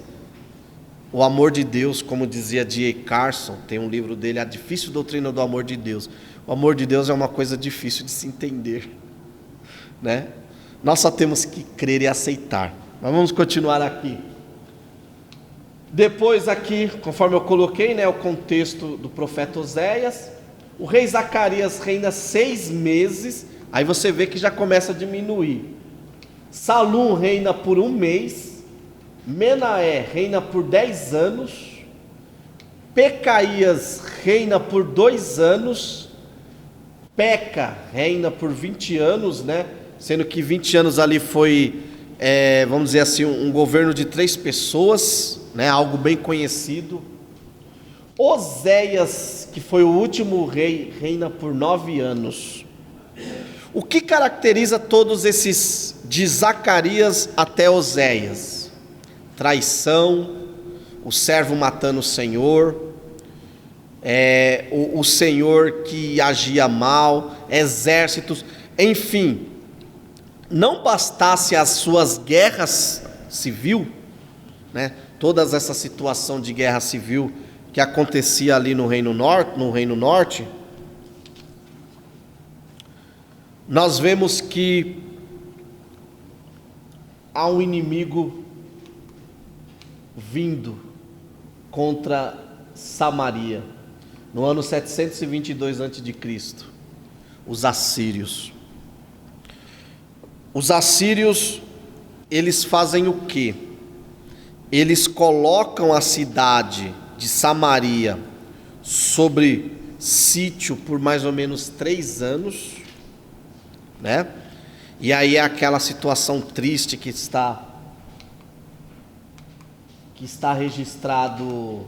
O amor de Deus, como dizia D.A. Carson, tem um livro dele, A Difícil Doutrina do Amor de Deus. O amor de Deus é uma coisa difícil de se entender, né? Nós só temos que crer e aceitar. Mas vamos continuar aqui. Depois aqui, conforme eu coloquei, né, o contexto do profeta Oséias, o rei Zacarias reina 6 meses, aí você vê que já começa a diminuir. Salum reina por 1 mês, Menaé reina por 10 anos, Pecaías reina por 2 anos, Peca reina por 20 anos, né? Sendo que 20 anos ali foi, vamos dizer assim, um governo de 3 pessoas, né? Algo bem conhecido. Oséias, que foi o último rei, reina por 9 anos. O que caracteriza todos esses, de Zacarias até Oséias? traição, o servo matando o Senhor, o Senhor que agia mal, exércitos, enfim. Não bastasse as suas guerras civil, né? Toda essa situação de guerra civil que acontecia ali no Reino Norte, nós vemos que há um inimigo vindo contra Samaria, no ano 722 a.C., os assírios. Os assírios, eles fazem o quê? Eles colocam a cidade de Samaria sobre sítio por mais ou menos 3 anos, né? E aí é aquela situação triste que está registrado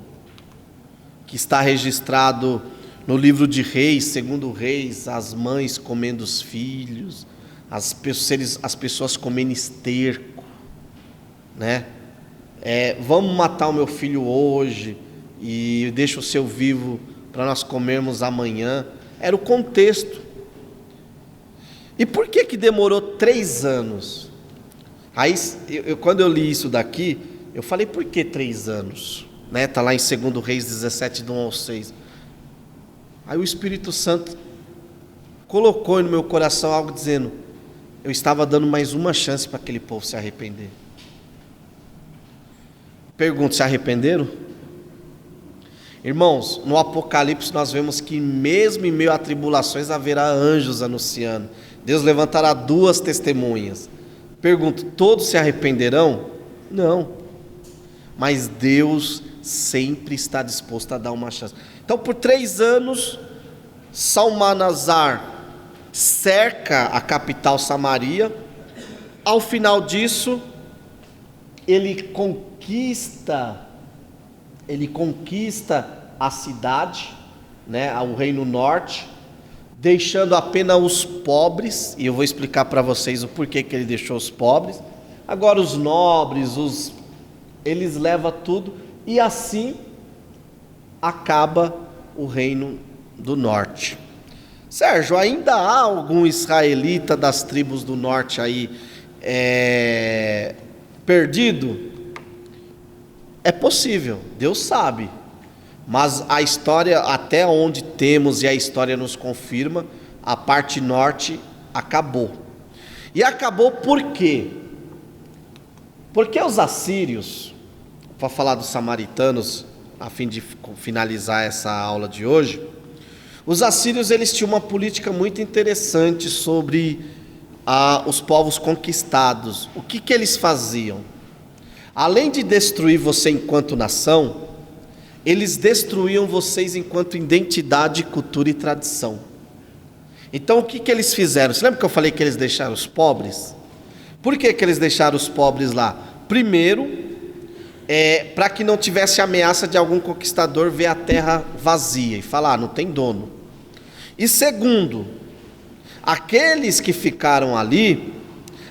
no livro de Reis, segundo Reis, as mães comendo os filhos, as pessoas comendo esterco, né? Vamos matar o meu filho hoje e deixa o seu vivo para nós comermos amanhã. Era o contexto. E por que demorou 3 anos? Aí, quando eu li isso daqui, eu falei, por que 3 anos? Está lá em 2 Reis 17, do 1 ao 6. Aí o Espírito Santo colocou no meu coração algo dizendo, eu estava dando mais uma chance para aquele povo se arrepender. Pergunto, se arrependeram? Irmãos, no Apocalipse nós vemos que mesmo em meio a tribulações haverá anjos anunciando. Deus levantará 2 testemunhas. Pergunto, todos se arrependerão? Não. Mas Deus sempre está disposto a dar uma chance. Então, por 3 anos, Salmanasar cerca a capital Samaria. Ao final disso, ele conquista a cidade, né, o Reino Norte, deixando apenas os pobres, e eu vou explicar para vocês o porquê que ele deixou os pobres. Agora os nobres, eles levam tudo, e assim acaba o Reino do Norte. Sérgio, ainda há algum israelita das tribos do norte aí perdido? É possível, Deus sabe, mas a história, até onde temos e a história nos confirma, a parte norte acabou. E acabou por quê? Porque os assírios, para falar dos samaritanos, a fim de finalizar essa aula de hoje, os assírios, eles tinham uma política muito interessante sobre os povos conquistados. O que eles faziam? Além de destruir você enquanto nação, eles destruíam vocês enquanto identidade, cultura e tradição. Então o que eles fizeram? Você lembra que eu falei que eles deixaram os pobres? Por que eles deixaram os pobres lá? Primeiro, para que não tivesse ameaça de algum conquistador ver a terra vazia e falar, não tem dono. E segundo, aqueles que ficaram ali,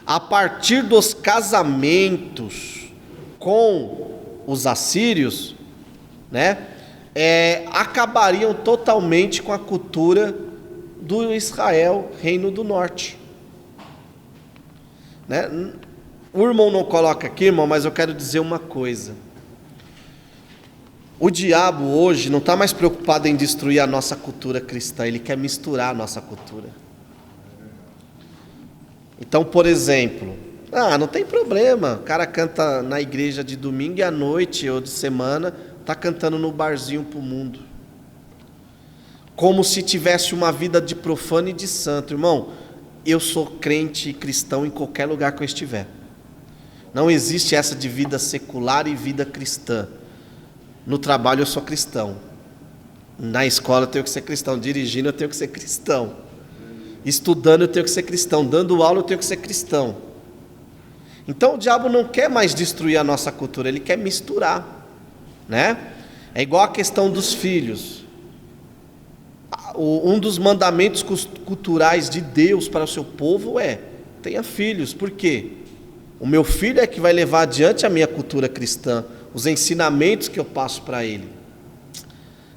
a partir dos casamentos com os assírios, né, acabariam totalmente com a cultura do Israel, Reino do Norte. Né? O irmão não coloca aqui, irmão, mas eu quero dizer uma coisa. O diabo hoje não está mais preocupado em destruir a nossa cultura cristã, ele quer misturar a nossa cultura. Então, por exemplo, não tem problema, o cara canta na igreja de domingo e à noite ou de semana, está cantando no barzinho para o mundo. Como se tivesse uma vida de profano e de santo. Irmão, eu sou crente e cristão em qualquer lugar que eu estiver. Não existe essa de vida secular e vida cristã. No trabalho eu sou cristão. Na escola eu tenho que ser cristão. Dirigindo eu tenho que ser cristão. Estudando eu tenho que ser cristão. Dando aula eu tenho que ser cristão. Então o diabo não quer mais destruir a nossa cultura, ele quer misturar, né? É igual a questão dos filhos. Um dos mandamentos culturais de Deus para o seu povo tenha filhos. Por quê? O meu filho é que vai levar adiante a minha cultura cristã, os ensinamentos que eu passo para ele.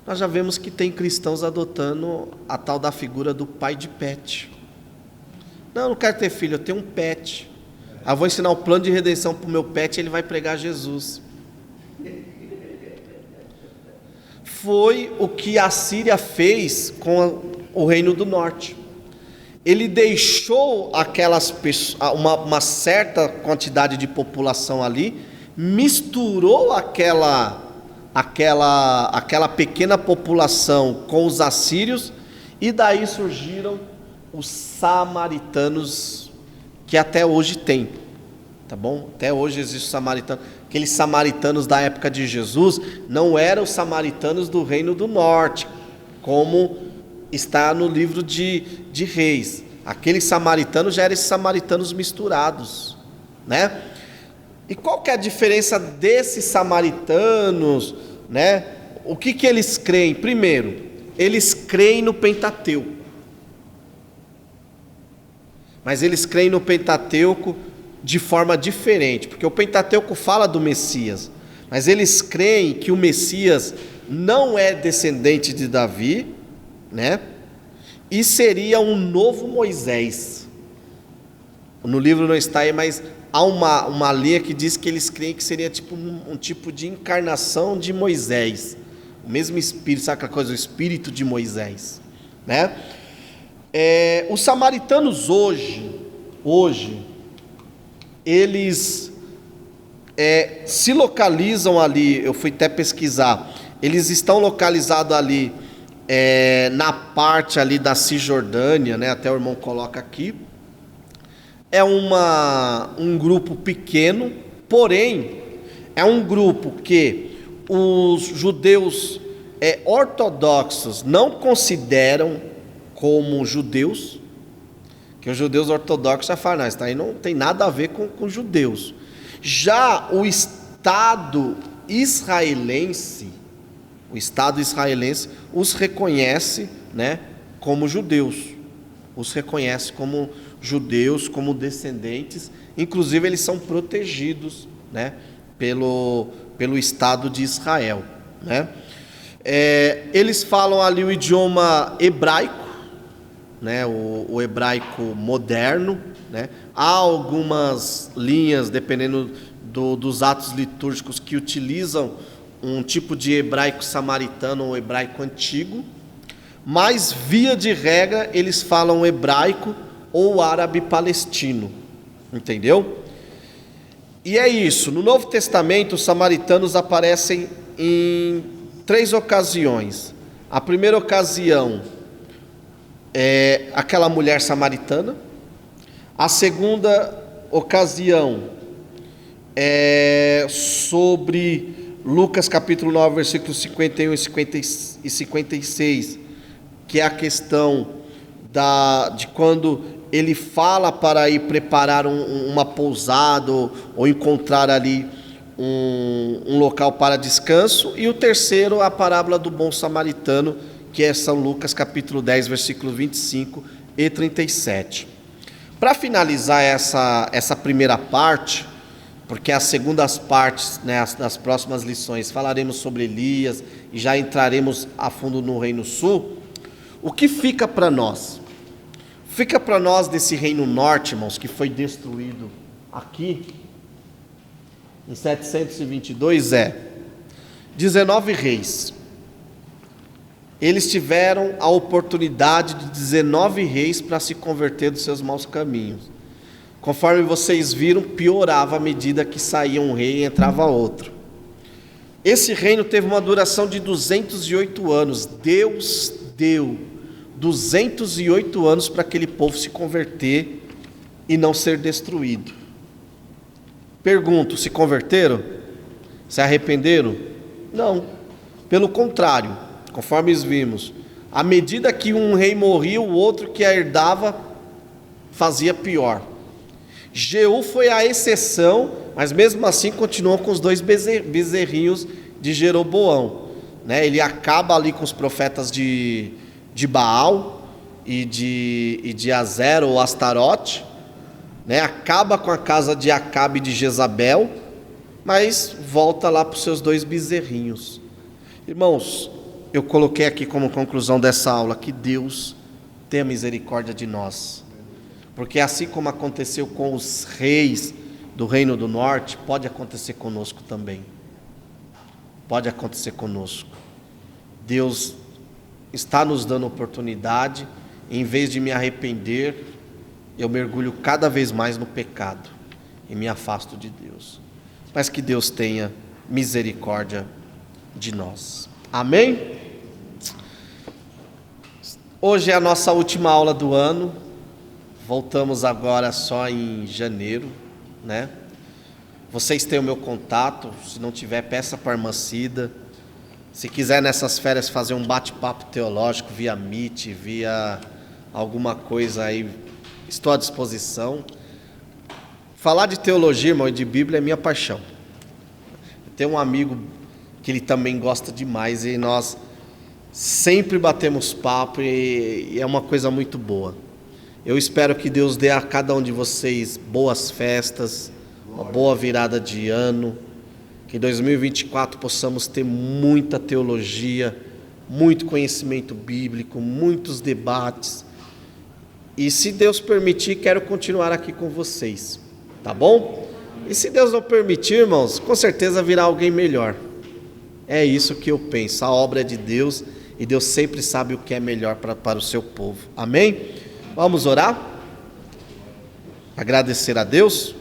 Nós já vemos que tem cristãos adotando a tal da figura do pai de pet. Não, eu não quero ter filho, eu tenho um pet. Eu vou ensinar o plano de redenção para o meu pet e ele vai pregar Jesus. Foi o que a Síria fez com o Reino do Norte. Ele deixou uma certa quantidade de população ali, misturou aquela pequena população com os assírios, e daí surgiram os samaritanos, que até hoje tem, tá bom? Até hoje existe o samaritano. Aqueles samaritanos da época de Jesus não eram os samaritanos do Reino do Norte, como está no livro de Reis. Aqueles samaritanos já eram esses samaritanos misturados, né? E qual que é a diferença desses samaritanos, né? O que eles creem? Primeiro, eles creem no Pentateuco. Mas eles creem no Pentateuco de forma diferente, porque o Pentateuco fala do Messias, mas eles creem que o Messias não é descendente de Davi, né? E seria um novo Moisés. No livro não está aí, mas há uma linha que diz que eles creem que seria tipo um tipo de encarnação de Moisés, o mesmo espírito, sabe aquela coisa, o espírito de Moisés, né? Os samaritanos hoje eles se localizam ali. Eu fui até pesquisar, eles estão localizados ali na parte ali da Cisjordânia, né? Até o irmão coloca aqui. É um grupo pequeno, porém é um grupo que os judeus ortodoxos não consideram como judeus, que os judeus ortodoxos já falam, não, isso aí não tem nada a ver com judeus. Já o Estado israelense os reconhece, né, como judeus, os reconhece como judeus, como descendentes, inclusive eles são protegidos, né, pelo Estado de Israel, né? Eles falam ali o idioma hebraico, né, o hebraico moderno, né? Há algumas linhas, dependendo dos atos litúrgicos, que utilizam um tipo de hebraico samaritano ou hebraico antigo, mas via de regra eles falam hebraico ou árabe palestino, entendeu? E é isso. No Novo Testamento os samaritanos aparecem em 3 ocasiões. A primeira ocasião é aquela mulher samaritana. A segunda ocasião é sobre Lucas capítulo 9, versículos 51 e 56, que é a questão de quando ele fala para ir preparar uma pousada ou encontrar ali um local para descanso. E o terceiro, a parábola do bom samaritano, que é São Lucas capítulo 10, versículo 25 e 37. Para finalizar essa primeira parte, porque as segundas partes, né, nas próximas lições, falaremos sobre Elias e já entraremos a fundo no Reino Sul. O que fica para nós? Fica para nós desse Reino Norte, irmãos, que foi destruído aqui em 722, 19 reis. Eles tiveram a oportunidade de 19 reis para se converter dos seus maus caminhos. Conforme vocês viram, piorava à medida que saía um rei e entrava outro. Esse reino teve uma duração de 208 anos. Deus deu 208 anos para aquele povo se converter e não ser destruído. Pergunto, se converteram? Se arrependeram? Não, pelo contrário, conforme vimos, à medida que um rei morria, o outro que a herdava fazia pior. Jeú foi a exceção, mas mesmo assim continuou com os 2 bezerrinhos de Jeroboão, né? Ele acaba ali com os profetas de Baal e de Azer ou Astarote, né? Acaba com a casa de Acabe e de Jezabel, mas volta lá para os seus 2 bezerrinhos. Irmãos, eu coloquei aqui como conclusão dessa aula que Deus tenha misericórdia de nós, porque assim como aconteceu com os reis do Reino do Norte, pode acontecer conosco também. Pode acontecer conosco. Deus está nos dando oportunidade, em vez de me arrepender, eu mergulho cada vez mais no pecado e me afasto de Deus. Mas que Deus tenha misericórdia de nós. Amém? Hoje é a nossa última aula do ano. Voltamos agora só em janeiro, né? Vocês têm o meu contato. Se não tiver, peça para a irmã Cida. Se quiser nessas férias fazer um bate-papo teológico via Meet, via alguma coisa aí, estou à disposição. Falar de teologia, irmão, e de Bíblia é minha paixão. Eu tenho um amigo que ele também gosta demais e nós sempre batemos papo e é uma coisa muito boa. Eu espero que Deus dê a cada um de vocês boas festas, uma boa virada de ano, que em 2024 possamos ter muita teologia, muito conhecimento bíblico, muitos debates. E se Deus permitir, quero continuar aqui com vocês, tá bom? E se Deus não permitir, irmãos, com certeza virá alguém melhor. É isso que eu penso, a obra é de Deus e Deus sempre sabe o que é melhor para o seu povo. Amém? Vamos orar? Agradecer a Deus.